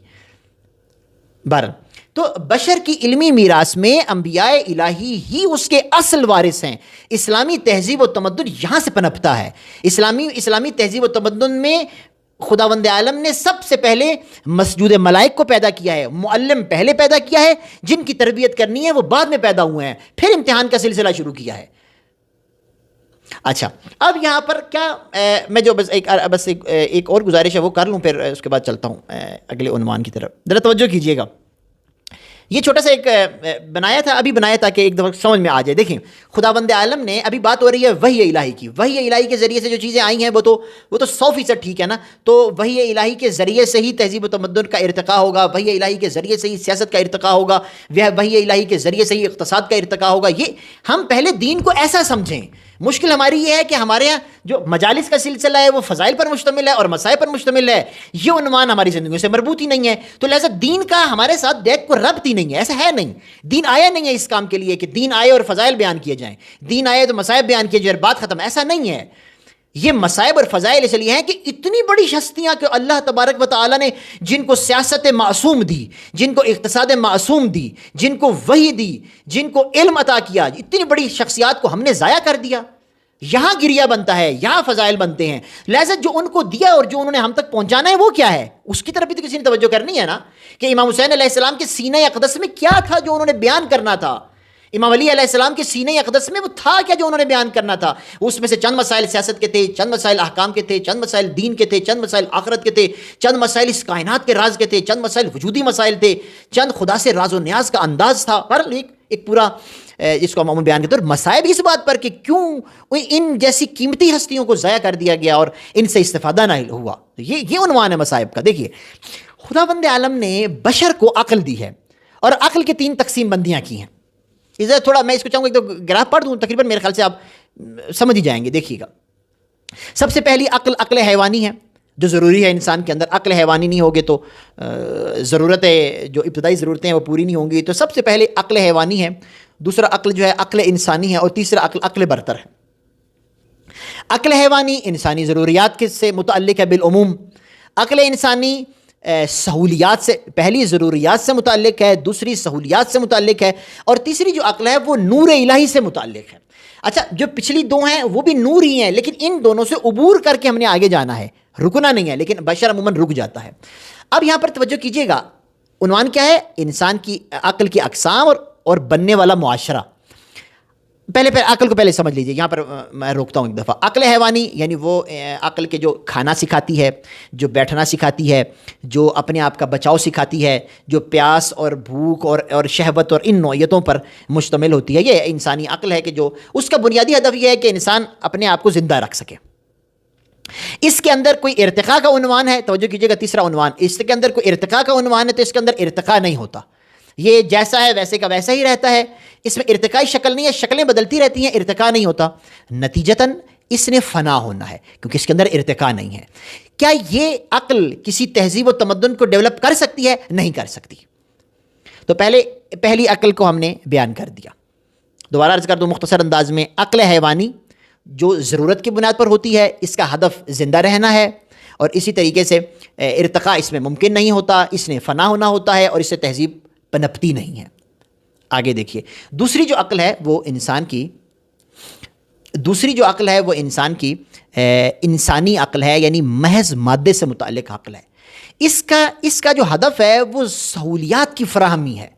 تو بشر کی علمی میراث میں انبیاء الہی ہی اس کے اصل وارث ہیں۔ اسلامی تہذیب و تمدن یہاں سے پنپتا ہے۔ اسلامی تہذیب و تمدن میں خداوند عالم نے سب سے پہلے مسجود ملائک کو پیدا کیا ہے، معلم پہلے پیدا کیا ہے، جن کی تربیت کرنی ہے وہ بعد میں پیدا ہوئے ہیں، پھر امتحان کا سلسلہ شروع کیا ہے۔ اچھا، اب یہاں پر کیا میں جو بس ایک اور گزارش ہے وہ کر لوں، پھر اس کے بعد چلتا ہوں اگلے عنوان کی طرف۔ ذرا توجہ کیجئے گا، یہ چھوٹا سا ایک ابھی بنایا تھا کہ ایک دفعہ سمجھ میں آ جائے۔ دیکھیں خداوند عالم نے، ابھی بات ہو رہی ہے وحی الہی کی، وحی الہی کے ذریعے سے جو چیزیں آئی ہیں وہ تو 100% ٹھیک ہے نا۔ تو وحی الہی کے ذریعے سے ہی تہذیب و تمدن کا ارتقا ہوگا، وحی الہی کے ذریعے سے ہی سیاست کا ارتقا ہوگا، وحی الہی کے ذریعے سے ہی اقتصاد کا ارتقا ہوگا۔ یہ ہم پہلے دین کو ایسا سمجھیں۔ مشکل ہماری یہ ہے کہ ہمارے یہاں جو مجالس کا سلسلہ ہے وہ فضائل پر مشتمل ہے اور مسائل پر مشتمل ہے، یہ عنوان ہماری زندگیوں سے مربوط ہی نہیں ہے، تو لہٰذا دین کا ہمارے ساتھ ڈائریکٹ کوئی ربط ہی نہیں ہے۔ ایسا ہے نہیں، دین آیا نہیں ہے اس کام کے لیے کہ دین آئے اور فضائل بیان کیے جائیں، دین آئے تو مسائل بیان کیے جائیں، بات ختم۔ ایسا نہیں ہے۔ یہ مسائب اور فضائل اس لیے ہیں کہ اتنی بڑی ہستیاں کہ اللہ تبارک و تعالیٰ نے جن کو سیاست معصوم دی، جن کو اقتصاد معصوم دی، جن کو وحی دی، جن کو علم عطا کیا، اتنی بڑی شخصیات کو ہم نے ضائع کر دیا۔ یہاں گریہ بنتا ہے، یہاں فضائل بنتے ہیں، لہذا جو ان کو دیا اور جو انہوں نے ہم تک پہنچانا ہے وہ کیا ہے، اس کی طرف بھی تو کسی نے توجہ کرنی ہے نا، کہ امام حسین علیہ السلام کے سینہ اقدس میں کیا تھا جو انہوں نے بیان کرنا تھا، امام علی علیہ السلام کے سینہ اقدس میں وہ تھا کیا جو انہوں نے بیان کرنا تھا۔ اس میں سے چند مسائل سیاست کے تھے، چند مسائل احکام کے تھے، چند مسائل دین کے تھے، چند مسائل آخرت کے تھے، چند مسائل اس کائنات کے راز کے تھے، چند مسائل وجودی مسائل تھے، چند خدا سے راز و نیاز کا انداز تھا۔ پر ایک پورا اس کو عموماً بیان کرتے ہیں، اور مصائب اس بات پر کہ کیوں ان جیسی قیمتی ہستیوں کو ضائع کر دیا گیا اور ان سے استفادہ نہ ہوا۔ یہ عنوان ہے مصائب کا۔ دیکھیے خداوند عالم نے بشر کو عقل دی ہے، اور عقل کے 3 تقسیم بندیاں کی ہیں۔ ادھر تھوڑا میں اس کو چاہوں گا ایک تو گراف پڑھ دوں، تقریباً میرے خیال سے آپ سمجھ ہی جائیں گے۔ دیکھیے گا، سب سے پہلی عقل حیوانی ہے جو ضروری ہے انسان کے اندر۔ عقل حیوانی نہیں ہوگے تو ضرورتیں جو ابتدائی ضرورتیں ہیں وہ پوری نہیں ہوں گی، تو سب سے پہلے عقل حیوانی ہے، دوسرا عقل جو ہے عقل انسانی ہے، اور تیسرا عقل برتر ہے۔ عقل حیوانی انسانی ضروریات سے متعلق ہے بالعموم، عقل انسانی سہولیات سے، پہلی ضروریات سے متعلق ہے، دوسری سہولیات سے متعلق ہے، اور تیسری جو عقل ہے وہ نور الہی سے متعلق ہے۔ اچھا، جو پچھلی 2 ہیں وہ بھی نور ہی ہیں، لیکن ان دونوں سے عبور کر کے ہم نے آگے جانا ہے، رکنا نہیں ہے، لیکن بشر عموماً رک جاتا ہے۔ اب یہاں پر توجہ کیجئے گا، عنوان کیا ہے؟ انسان کی عقل کی اقسام اور بننے والا معاشرہ۔ پہلے عقل کو پہلے سمجھ لیجئے. یہاں پر میں روکتا ہوں ایک دفعہ. عقل حیوانی یعنی وہ عقل کے جو کھانا سکھاتی ہے، جو بیٹھنا سکھاتی ہے، جو اپنے آپ کا بچاؤ سکھاتی ہے، جو پیاس اور بھوک اور شہوت اور ان نوعیتوں پر مشتمل ہوتی ہے، یہ انسانی عقل ہے کہ جو اس کا بنیادی ہدف یہ ہے کہ انسان اپنے آپ کو زندہ رکھ سکے. اس کے اندر کوئی ارتقاء کا عنوان ہے، توجہ کیجیے گا، تیسرا عنوان، اس کے اندر کوئی ارتقاء کا عنوان ہے تو اس کے اندر ارتقاء نہیں ہوتا. یہ جیسا ہے ویسے کا ویسا ہی رہتا ہے، اس میں ارتقائی شکل نہیں ہے، شکلیں بدلتی رہتی ہیں، ارتقاء نہیں ہوتا. نتیجتاً اس نے فنا ہونا ہے کیونکہ اس کے اندر ارتقاء نہیں ہے. کیا یہ عقل کسی تہذیب و تمدن کو ڈیولپ کر سکتی ہے؟ نہیں کر سکتی. تو پہلی عقل کو ہم نے بیان کر دیا. دوبارہ عرض کر دوں مختصر انداز میں، عقل حیوانی جو ضرورت کی بنیاد پر ہوتی ہے، اس کا ہدف زندہ رہنا ہے، اور اسی طریقے سے ارتقاء اس میں ممکن نہیں ہوتا، اس نے فنا ہونا ہوتا ہے، اور اس سے تہذیب پنپتی نہیں ہے. آگے دیکھیے، دوسری جو عقل ہے وہ انسان کی انسانی عقل ہے، یعنی محض مادے سے متعلق عقل ہے. اس کا جو ہدف ہے وہ سہولیات کی فراہمی ہے.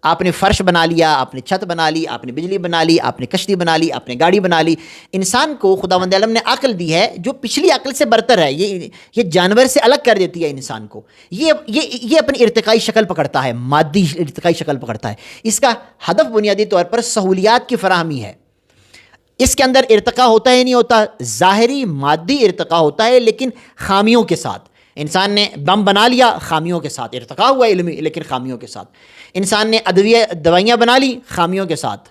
آپ نے فرش بنا لیا، آپ نے چھت بنا لی، آپ نے بجلی بنا لی، آپ نے کشتی بنا لی، آپ نے گاڑی بنا لی. انسان کو خداوند عالم نے عقل دی ہے جو پچھلی عقل سے برتر ہے. یہ جانور سے الگ کر دیتی ہے انسان کو. یہ اپنی ارتقائی شکل پکڑتا ہے، مادی ارتقائی شکل پکڑتا ہے. اس کا ہدف بنیادی طور پر سہولیات کی فراہمی ہے. اس کے اندر ارتقاء ہوتا ہے نہیں ہوتا، ظاہری مادی ارتقاء ہوتا ہے لیکن خامیوں کے ساتھ. انسان نے بم بنا لیا، خامیوں کے ساتھ. ارتقاء ہوا علمی لیکن خامیوں کے ساتھ. انسان نے دوائیاں بنا لی، خامیوں کے ساتھ.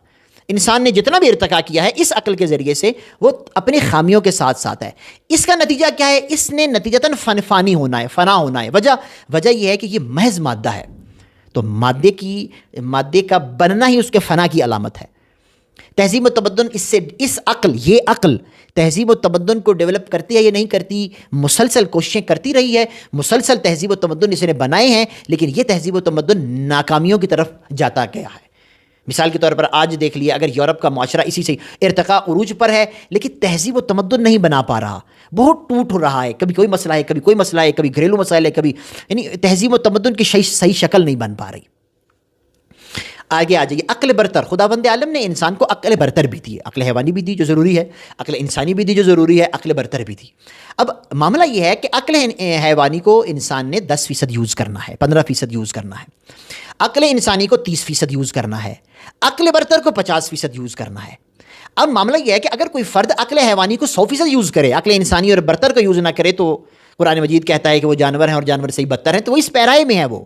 انسان نے جتنا بھی ارتقاء کیا ہے اس عقل کے ذریعے سے وہ اپنی خامیوں کے ساتھ ساتھ ہے. اس کا نتیجہ کیا ہے؟ اس نے نتیجتاً فانی ہونا ہے، فنا ہونا ہے. وجہ یہ ہے کہ یہ محض مادہ ہے، تو مادے کا بننا ہی اس کے فنا کی علامت ہے. تہذیب و تمدن اس عقل تہذیب و تمدن کو ڈیولپ کرتی ہے یا نہیں کرتی؟ مسلسل کوششیں کرتی رہی ہے، مسلسل تہذیب و تمدن اس نے بنائے ہیں، لیکن یہ تہذیب و تمدن ناکامیوں کی طرف جاتا گیا ہے. مثال کے طور پر آج دیکھ لیے، اگر یورپ کا معاشرہ اسی سے ارتقاء عروج پر ہے لیکن تہذیب و تمدن نہیں بنا پا رہا، بہت ٹوٹ ہو رہا ہے، کبھی کوئی مسئلہ ہے، کبھی کوئی مسئلہ ہے، کبھی گھریلو مسائل ہے، کبھی یعنی تہذیب و تمدن کی صحیح شکل نہیں بن پا رہی. آگے آ جائیے، عقل برتر. خداوند عالم نے انسان کو عقل برتر بھی دی، عقل حیوانی بھی دی جو ضروری ہے، عقل انسانی بھی دی جو ضروری ہے، عقل برتر بھی دی. اب معاملہ یہ ہے کہ عقل حیوانی کو انسان نے 10% یوز کرنا ہے، 15% یوز کرنا ہے. عقل انسانی کو 30% یوز کرنا ہے، عقل برتر کو 50% یوز کرنا ہے. اب معاملہ یہ ہے کہ اگر کوئی فرد عقل حیوانی کو 100% یوز کرے، عقل انسانی اور برتر کو یوز نہ کرے، تو قرآن مجید کہتا ہے کہ وہ جانور ہیں اور جانور سے ہی بدتر ہیں، تو وہ اس پیرائے میں ہے. وہ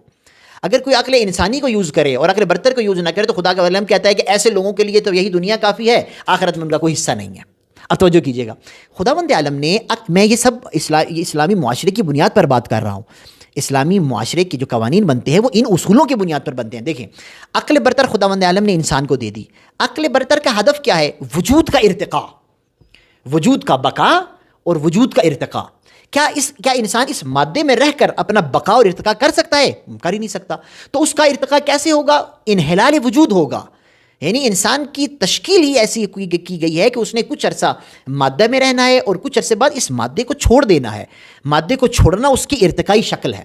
اگر کوئی عقل انسانی کو یوز کرے اور عقل برتر کو یوز نہ کرے، تو خدا کا علم کہتا ہے کہ ایسے لوگوں کے لیے تو یہی دنیا کافی ہے، آخرت میں ان کا کوئی حصہ نہیں ہے. اب توجہ کیجیے گا، خداوند عالم نے میں یہ سب اسلامی معاشرے کی بنیاد پر بات کر رہا ہوں. اسلامی معاشرے کے جو قوانین بنتے ہیں وہ ان اصولوں کی بنیاد پر بنتے ہیں. دیکھیں، عقل برتر خداوند عالم نے انسان کو دے دی. عقل برتر کا ہدف کیا ہے؟ وجود کا ارتقاء، وجود کا بقا اور وجود کا ارتقاء. کیا انسان اس مادے میں رہ کر اپنا بقا اور ارتقاء کر سکتا ہے؟ کر ہی نہیں سکتا. تو اس کا ارتقاء کیسے ہوگا؟ انحلال وجود ہوگا. یعنی انسان کی تشکیل ہی ایسی کی گئی ہے کہ اس نے کچھ عرصہ مادہ میں رہنا ہے اور کچھ عرصے بعد اس مادے کو چھوڑ دینا ہے. مادے کو چھوڑنا اس کی ارتقائی شکل ہے.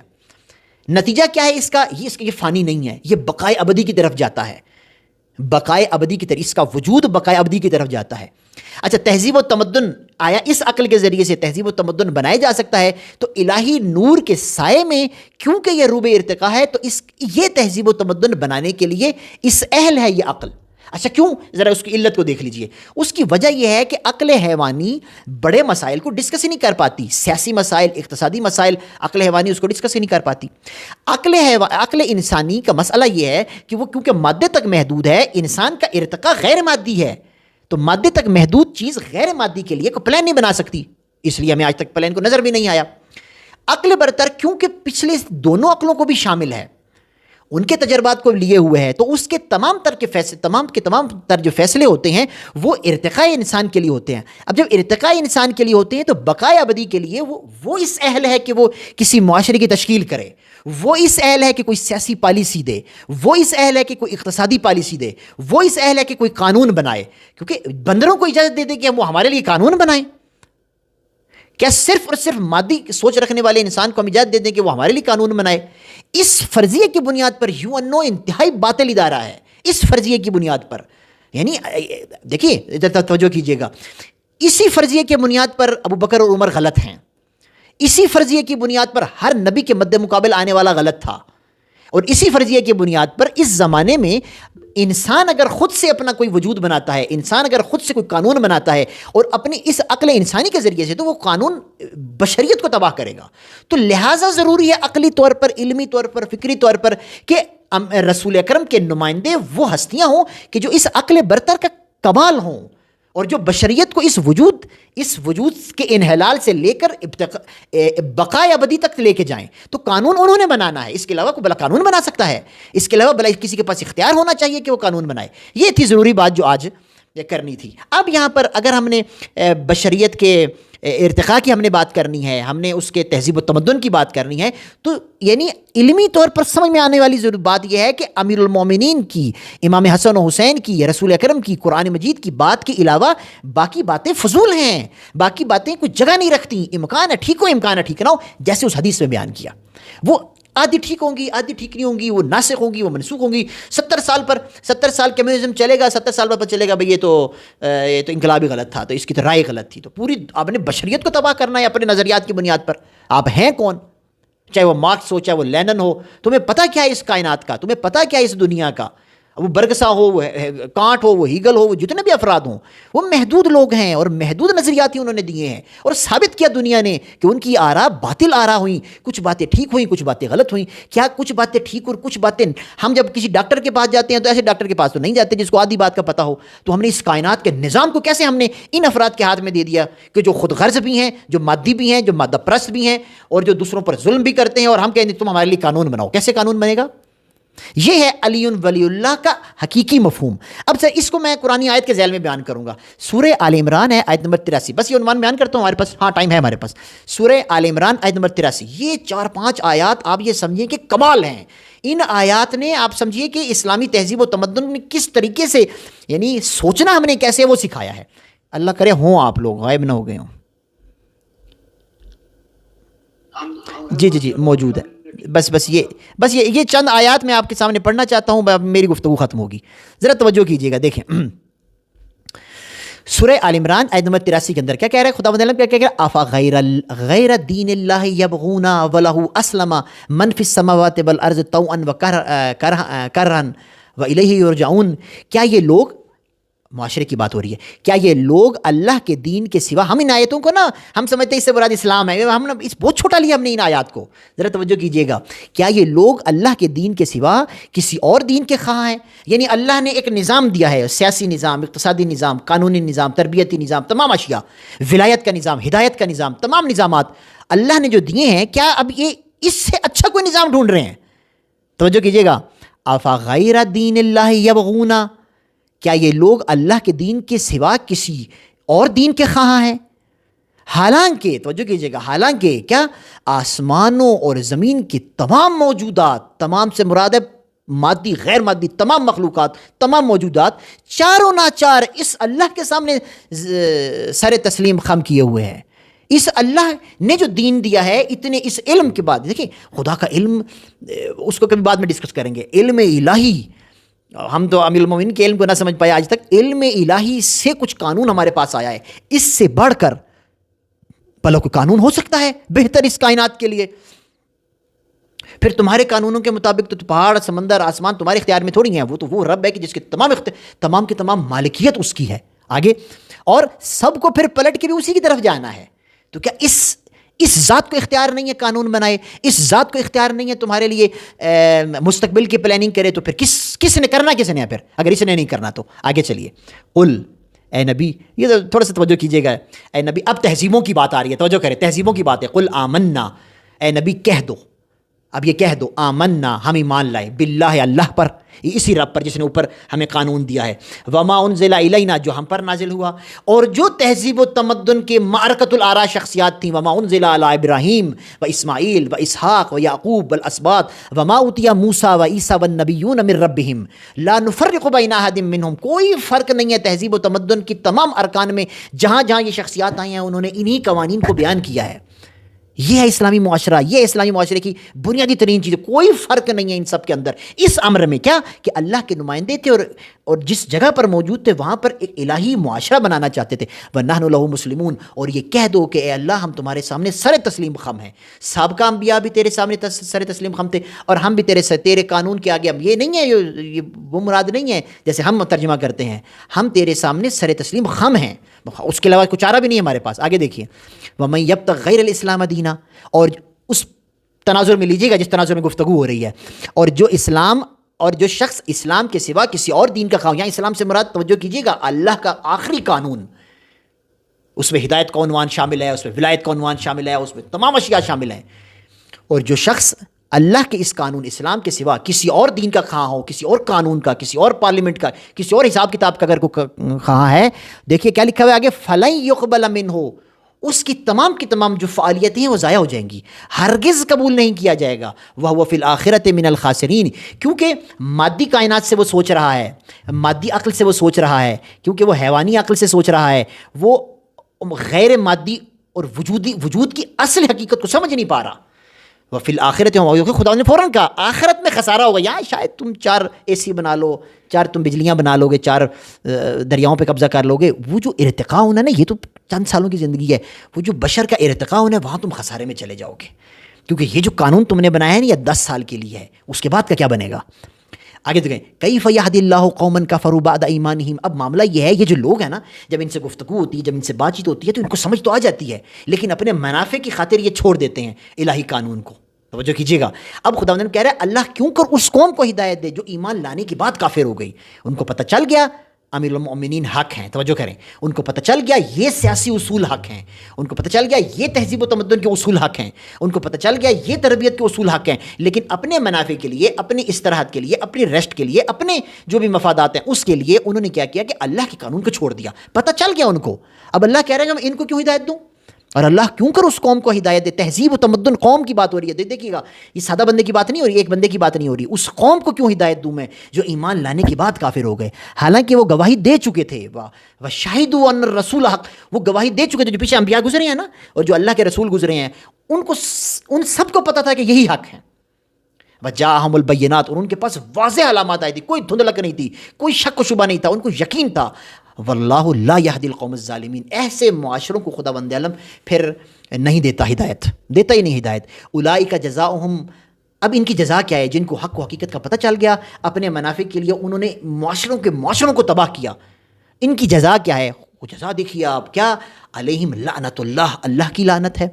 نتیجہ کیا ہے اس کا؟ یہ فانی نہیں ہے، یہ بقائے ابدی کی طرف جاتا ہے. بقائے ابدی کی طرف، اس کا وجود بقائے ابدی کی طرف جاتا ہے. اچھا، تہذیب و تمدن آیا اس عقل کے ذریعے سے تہذیب و تمدن بنایا جا سکتا ہے، تو الہی نور کے سائے میں کیونکہ یہ روب ارتقاء ہے، تو یہ تہذیب و تمدن بنانے کے لیے اس اہل ہے یہ عقل. اچھا کیوں؟ ذرا اس کی علت کو دیکھ لیجئے. اس کی وجہ یہ ہے کہ عقل حیوانی بڑے مسائل کو ڈسکس ہی نہیں کر پاتی. سیاسی مسائل، اقتصادی مسائل، عقل حیوانی اس کو ڈسکس ہی نہیں کر پاتی. عقل انسانی کا مسئلہ یہ ہے کہ وہ کیونکہ مادے تک محدود ہے، انسان کا ارتقاء غیر مادی ہے، تو مادے تک محدود چیز غیر مادی کے لیے کوئی پلان نہیں بنا سکتی. اس لیے ہمیں آج تک پلان کو نظر بھی نہیں آیا. عقل برتر کیونکہ پچھلے دونوں عقلوں کو بھی شامل ہے، ان کے تجربات کو لیے ہوئے ہیں، تو اس کے تمام تر جو فیصلے ہوتے ہیں وہ ارتقاء انسان کے لیے ہوتے ہیں. اب جب ارتقاء انسان کے لیے ہوتے ہیں تو بقائے ابدی کے لیے وہ اس اہل ہے کہ وہ کسی معاشرے کی تشکیل کرے، وہ اس اہل ہے کہ کوئی سیاسی پالیسی دے، وہ اس اہل ہے کہ کوئی اقتصادی پالیسی دے، وہ اس اہل ہے کہ کوئی قانون بنائے. کیونکہ بندروں کو اجازت دے دے کہ وہ ہمارے لیے قانون بنائیں؟ کیا صرف اور صرف مادی سوچ رکھنے والے انسان کو ہم اجازت دے دیں کہ وہ ہمارے لیے قانون بنائے؟ اس فرضیے کی بنیاد پر UNO انتہائی باطل ادارہ ہے. اس فرضیے کی بنیاد پر یعنی دیکھیے ادھر توجہ کیجیے گا، اسی فرضیے کے بنیاد پر ابو بکر اور عمر غلط ہیں، اسی فرضیے کی بنیاد پر ہر نبی کے مد مقابل آنے والا غلط تھا، اور اسی فرضیے کی بنیاد پر اس زمانے میں انسان اگر خود سے اپنا کوئی وجود بناتا ہے، انسان اگر خود سے کوئی قانون بناتا ہے اور اپنی اس عقل انسانی کے ذریعے سے، تو وہ قانون بشریت کو تباہ کرے گا۔ تو لہٰذا ضروری ہے عقلی طور پر، علمی طور پر، فکری طور پر کہ رسول اکرم کے نمائندے وہ ہستیاں ہوں کہ جو اس عقل برتر کا کمال ہوں، اور جو بشریت کو اس وجود کے انحلال سے لے کر بقائے ابدی تک لے کے جائیں۔ تو قانون انہوں نے بنانا ہے، اس کے علاوہ کوئی بلا قانون بنا سکتا ہے؟ اس کے علاوہ بلا کسی کے پاس اختیار ہونا چاہیے کہ وہ قانون بنائے؟ یہ تھی ضروری بات جو آج کرنی تھی۔ اب یہاں پر اگر ہم نے بشریت کے ارتقاء کی ہم نے بات کرنی ہے، ہم نے اس کے تہذیب و تمدن کی بات کرنی ہے، تو یعنی علمی طور پر سمجھ میں آنے والی ضرور بات یہ ہے کہ امیر المومنین کی، امام حسن و حسین کی، رسول اکرم کی، قرآن مجید کی بات کے علاوہ باقی باتیں فضول ہیں، باقی باتیں کوئی جگہ نہیں رکھتی۔ امکان ہے ٹھیک ہو، امکان ہے ٹھیک نہ ہو، جیسے اس حدیث میں بیان کیا، وہ آدھی ٹھیک ہوں گی، آدھی ٹھیک نہیں ہوں گی، وہ ناسخ ہوں گی، وہ منسوخ ہوں گی۔ 70 سال کمیونزم چلے گا، 70 سال بعد چلے گا بھئی یہ تو انقلابی غلط تھا، تو اس کی تو رائے غلط تھی۔ تو پوری آپ نے بشریت کو تباہ کرنا ہے اپنے نظریات کی بنیاد پر؟ آپ ہیں کون؟ چاہے وہ مارکس ہو، چاہے وہ لینن ہو، تمہیں پتہ کیا ہے اس کائنات کا؟ تمہیں پتہ کیا ہے اس دنیا کا؟ وہ برگسا ہو، وہ کانٹ ہو، وہ ہیگل ہو، وہ جتنے بھی افراد ہوں، وہ محدود لوگ ہیں اور محدود نظریات ہی انہوں نے دیے ہیں، اور ثابت کیا دنیا نے کہ ان کی آراء باطل آراء ہوئیں، کچھ باتیں ٹھیک ہوئیں، کچھ باتیں غلط ہوئیں۔ کیا کچھ باتیں ٹھیک اور کچھ باتیں، ہم جب کسی ڈاکٹر کے پاس جاتے ہیں تو ایسے ڈاکٹر کے پاس تو نہیں جاتے جس کو آدھی بات کا پتہ ہو۔ تو ہم نے اس کائنات کے نظام کو کیسے ہم نے ان افراد کے ہاتھ میں دے دیا کہ جو خود غرض بھی ہیں، جو مادی بھی ہیں، جو مادہ پرست بھی ہیں، اور جو دوسروں پر ظلم بھی کرتے ہیں، اور ہم کہیں تم ہمارے لیے قانون بناؤ۔ کیسے قانون بنے گا؟ یہ ہے علی ولی اللہ کا حقیقی مفہوم۔ اب سر اس کو میں قرآنی آیت کے ذیل میں بیان کروں گا۔ سورہ آل عمران ہے، آیت نمبر 83۔ بس یہ عنوان بیان کرتا ہوں، ہمارے پاس ٹائم ہے ہمارے پاس۔ سورہ آل عمران آیت نمبر 83، یہ 4-5 آیات آپ یہ سمجھیں کہ کمال ہیں۔ ان آیات نے آپ سمجھیے کہ اسلامی تہذیب و تمدن میں کس طریقے سے، یعنی سوچنا ہم نے کیسے وہ سکھایا ہے۔ اللہ کرے ہوں آپ لوگ غائب نہ ہو گئے ہوں۔ جی موجود ہے۔ بس یہ چند آیات میں آپ کے سامنے پڑھنا چاہتا ہوں، میری گفتگو ختم ہوگی۔ ذرا توجہ کیجیے گا، دیکھیں سورہ آل عمران آیت نمبر 83 کے اندر کیا کہہ رہا ہے خدا بند کیا کہہ رہا ہے؟ آفا غیر دین اللہ یبغون ولہ اسلم من فی السماوات والارض طوعا وکرہا والیہ یرجعون۔ کیا یہ لوگ، معاشرے کی بات ہو رہی ہے، کیا یہ لوگ اللہ کے دین کے سوا، ہم ان آیتوں کو نا ہم سمجھتے ہیں اس سے مراد اسلام ہے، ہم نے اس بہت چھوٹا لیا ہم نے ان آیات کو، ذرا توجہ کیجیے گا۔ کیا یہ لوگ اللہ کے دین کے سوا کسی اور دین کے خواہاں ہیں؟ یعنی اللہ نے ایک نظام دیا ہے، سیاسی نظام، اقتصادی نظام، قانونی نظام، تربیتی نظام، تمام اشیاء، ولایت کا نظام، ہدایت کا نظام، تمام نظامات اللہ نے جو دیے ہیں، کیا اب یہ اس سے اچھا کوئی نظام ڈھونڈ رہے ہیں؟ توجہ کیجیے گا۔ آفا غیر دین اللہ یبغون، کیا یہ لوگ اللہ کے دین کے سوا کسی اور دین کے خواہاں ہیں؟ حالانکہ توجہ کیجیے گا، حالانکہ کیا آسمانوں اور زمین کی تمام موجودات، تمام سے مراد ہے مادی غیر مادی تمام مخلوقات، تمام موجودات چاروں ناچار اس اللہ کے سامنے سر تسلیم خم کیے ہوئے ہیں۔ اس اللہ نے جو دین دیا ہے، اتنے اس علم کے بعد، دیکھیں خدا کا علم، اس کو کبھی بعد میں ڈسکس کریں گے، علم الہی، ہم تو امیر المومنین کے علم کو نہ سمجھ پائے آج تک، علم الہی سے کچھ قانون ہمارے پاس آیا ہے، اس سے بڑھ کر بھلا کوئی قانون ہو سکتا ہے بہتر اس کائنات کے لیے؟ پھر تمہارے قانونوں کے مطابق تو پہاڑ، سمندر، آسمان تمہارے اختیار میں تھوڑی ہیں، وہ تو وہ رب ہے کہ جس کے تمام کی تمام مالکیت اس کی ہے۔ آگے، اور سب کو پھر پلٹ کے بھی اسی کی طرف جانا ہے۔ تو کیا اس ذات کو اختیار نہیں ہے قانون بنائے؟ اس ذات کو اختیار نہیں ہے تمہارے لیے مستقبل کی پلاننگ کرے؟ تو پھر کس نے کرنا، کس نے؟ پھر اگر اس نے نہیں کرنا تو آگے چلیے۔ قل، اے نبی، یہ تھوڑا سا توجہ کیجیے گا، اے نبی، اب تہذیبوں کی بات آ رہی ہے، توجہ کریں، تہذیبوں کی بات ہے۔ قل آمنا، اے نبی کہہ دو، اب یہ کہہ دو، آمنا، ہم ایمان لائے، باللہ، اللہ پر، اسی رب پر جس نے اوپر ہمیں قانون دیا ہے، وما انزل الینا، جو ہم پر نازل ہوا، اور جو تہذیب و تمدن کے معرکۃ الآراء شخصیات تھیں، وما انزل علی ابراہیم و اسماعیل و اسحاق و یعقوب والاسباط وما اوتی موسیٰ و عیسیٰ والنبیون من ربہم لا نفرق بین احد منہم، کوئی فرق نہیں ہے تہذیب و تمدن کی تمام ارکان میں، جہاں جہاں یہ شخصیات آئی ہیں انہوں نے انہی قوانین کو بیان کیا ہے۔ یہ ہے اسلامی معاشرہ، یہ اسلامی معاشرے کی بنیادی ترین چیز، کوئی فرق نہیں ہے ان سب کے اندر اس امر میں، کیا کہ اللہ کے نمائندے تھے اور جس جگہ پر موجود تھے وہاں پر ایک الہی معاشرہ بنانا چاہتے تھے. وَنَحْنُ لَهُ مُسْلِمُونَ، اور یہ کہہ دو کہ اے اللہ ہم تمہارے سامنے سر تسلیم خم ہیں. سابقہ انبیاء بھی تیرے سامنے سر تسلیم خم تھے اور ہم بھی تیرے قانون کے آگے. اب یہ نہیں ہے، یہ وہ مراد نہیں ہے جیسے ہم ترجمہ کرتے ہیں، ہم تیرے سامنے سر تسلیم خم ہیں، اس کے علاوہ کچھ چارہ بھی نہیں ہے ہمارے پاس. آگے دیکھیے وَمَن يَبْتَغِ غَيْرَ الْإِسْلَامَ دِينًا، اور اس تناظر میں لیجیے گا جس تناظر میں گفتگو ہو رہی ہے، اور جو شخص اسلام کے سوا کسی اور دین کا خواہ، یہاں اسلام سے مراد توجہ کیجیے گا اللہ کا آخری قانون، اس میں ہدایت کا عنوان شامل ہے، اس میں ولایت کا عنوان شامل ہے، اس میں تمام اشیاء شامل ہیں. اور جو شخص اللہ کے اس قانون اسلام کے سوا کسی اور دین کا خواہ ہو، کسی اور قانون کا، کسی اور پارلیمنٹ کا، کسی اور حساب کتاب کا اگر کوئی خواہ ہے، دیکھیے کیا لکھا ہوا ہے آگے، فَلَن يُقْبَلَ مِنْهُ، اس کی تمام جو فعالیتیں ہیں وہ ضائع ہو جائیں گی، ہرگز قبول نہیں کیا جائے گا. وَهُوَ فِي الْآخِرَةِ مِنَ الْخَاسِرِينَ، کیونکہ مادی کائنات سے وہ سوچ رہا ہے، مادی عقل سے وہ سوچ رہا ہے، کیونکہ وہ حیوانی عقل سے سوچ رہا ہے، وہ غیر مادی اور وجود کی اصل حقیقت کو سمجھ نہیں پا رہا. وفی الآخرت، خدا نے فوراً کہا آخرت میں خسارہ ہوگا. یہاں شاید تم 4 AC بنا لو، 4 تم بجلیاں بنا لو گے، 4 دریاؤں پہ قبضہ کر لو گے، وہ جو ارتقاء ہونا نا، یہ تو چند سالوں کی زندگی ہے، وہ جو بشر کا ارتقاء ہونا ہے وہاں تم خسارے میں چلے جاؤ گے، کیونکہ یہ جو قانون تم نے بنایا ہے نا یہ 10 سال کے لیے ہے، اس کے بعد کا کیا بنے گا. آگے دیکھیں کیف یہدی اللہ قوما کفروا بعد ایمانہم. اب معاملہ یہ ہے، یہ جو لوگ ہیں نا، جب ان سے گفتگو ہوتی ہے، جب ان سے بات چیت ہوتی ہے تو ان کو سمجھ تو آ جاتی ہے، لیکن اپنے منافع کی خاطر یہ چھوڑ دیتے ہیں الہی قانون کو. توجہ کیجیے گا. اب خداوند کہہ رہا ہے اللہ کیوں کر اس قوم کو ہدایت دے جو ایمان لانے کے بعد کافر ہو گئی. ان کو پتہ چل گیا امیر المؤمنین حق ہیں، توجہ کریں، ان کو پتہ چل گیا یہ سیاسی اصول حق ہیں، ان کو پتہ چل گیا یہ تہذیب و تمدن کے اصول حق ہیں، ان کو پتہ چل گیا یہ تربیت کے اصول حق ہیں، لیکن اپنے منافع کے لیے، اپنی استراحت کے لیے، اپنی ریسٹ کے لیے، اپنے جو بھی مفادات ہیں اس کے لیے انہوں نے کیا کیا کہ اللہ کے قانون کو چھوڑ دیا. پتہ چل گیا ان کو. اب اللہ کہہ رہے ہیں کہ میں ان کو کیوں ہدایت دوں، اور اللہ کیوں کر اس قوم کو ہدایت دے. تہذیب و تمدن قوم کی بات ہو رہی ہے، دیکھیے گا یہ سادہ بندے کی بات نہیں ہو رہی، ایک بندے کی بات نہیں ہو رہی. اس قوم کو کیوں ہدایت دوں میں جو ایمان لانے کے بعد کافر ہو گئے، حالانکہ وہ گواہی دے چکے تھے. وَشَهِدُوا أَنَّ الرَّسُولَ حق، وہ گواہی دے چکے تھے، جو پیچھے انبیاء گزرے ہیں نا اور جو اللہ کے رسول گزرے ہیں، ان سب کو پتہ تھا کہ یہی حق ہے. وَجَاءَهُمُ الْبَيِّنَاتُ، اور ان کے پاس واضح علامات آئی تھی، کوئی دھندلک نہیں تھی، کوئی شک و شبہ نہیں تھا، ان کو یقین تھا. واللہ لا یہدی القوم الظالمین، ایسے معاشروں کو خداوند عالم پھر نہیں دیتا ہدایت، دیتا ہی نہیں ہدایت. اولئک جزاؤہم، اب ان کی جزا کیا ہے؟ جن کو حق و حقیقت کا پتہ چل گیا، اپنے منافع کے لیے انہوں نے معاشروں کو تباہ کیا. ان کی جزا کیا ہے؟ وہ جزا دیکھیے آپ، کیا علیہم لعنت اللہ، اللہ کی لعنت ہے،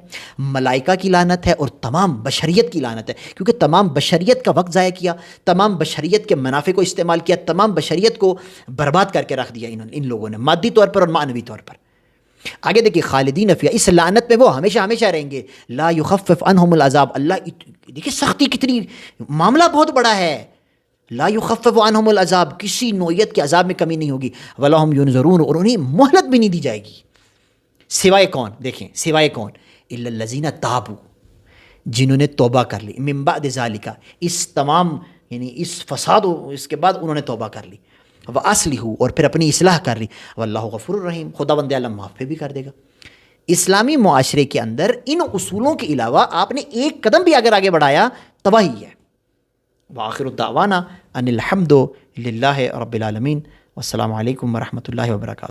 ملائکہ کی لعنت ہے، اور تمام بشریت کی لعنت ہے، کیونکہ تمام بشریت کا وقت ضائع کیا، تمام بشریت کے منافع کو استعمال کیا، تمام بشریت کو برباد کر کے رکھ دیا ان لوگوں نے، مادی طور پر اور معنوی طور پر. آگے دیکھیے خالدین فیہا، اس لعنت میں وہ ہمیشہ ہمیشہ رہیں گے. لا یخفف عنہم العذاب، اللہ دیکھیے سختی کتنی، معاملہ بہت بڑا ہے. لا یخفف عنہم العذاب، کسی نوعیت کے عذاب میں کمی نہیں ہوگی. ولا ہم ینظرون، اور انہیں مہلت بھی نہیں دی جائے گی. سوائے کون؟ دیکھیں سوائے کون؟ الا الذین تابوا، جنہوں نے توبہ کر لی، من بعد ذالک، اس تمام یعنی اس فساد اس کے بعد انہوں نے توبہ کر لی. وَأَصْلِحُوا، اور پھر اپنی اصلاح کر لی. واللہ غفور الرحیم، خداوند عالم معاف بھی کر دے گا. اسلامی معاشرے کے اندر ان اصولوں کے علاوہ آپ نے ایک قدم بھی اگر آگے بڑھایا تباہی ہے. وآخر الدعوانا ان الحمد للہ رب العالمین، والسلام علیکم ورحمۃ اللہ وبرکاتہ.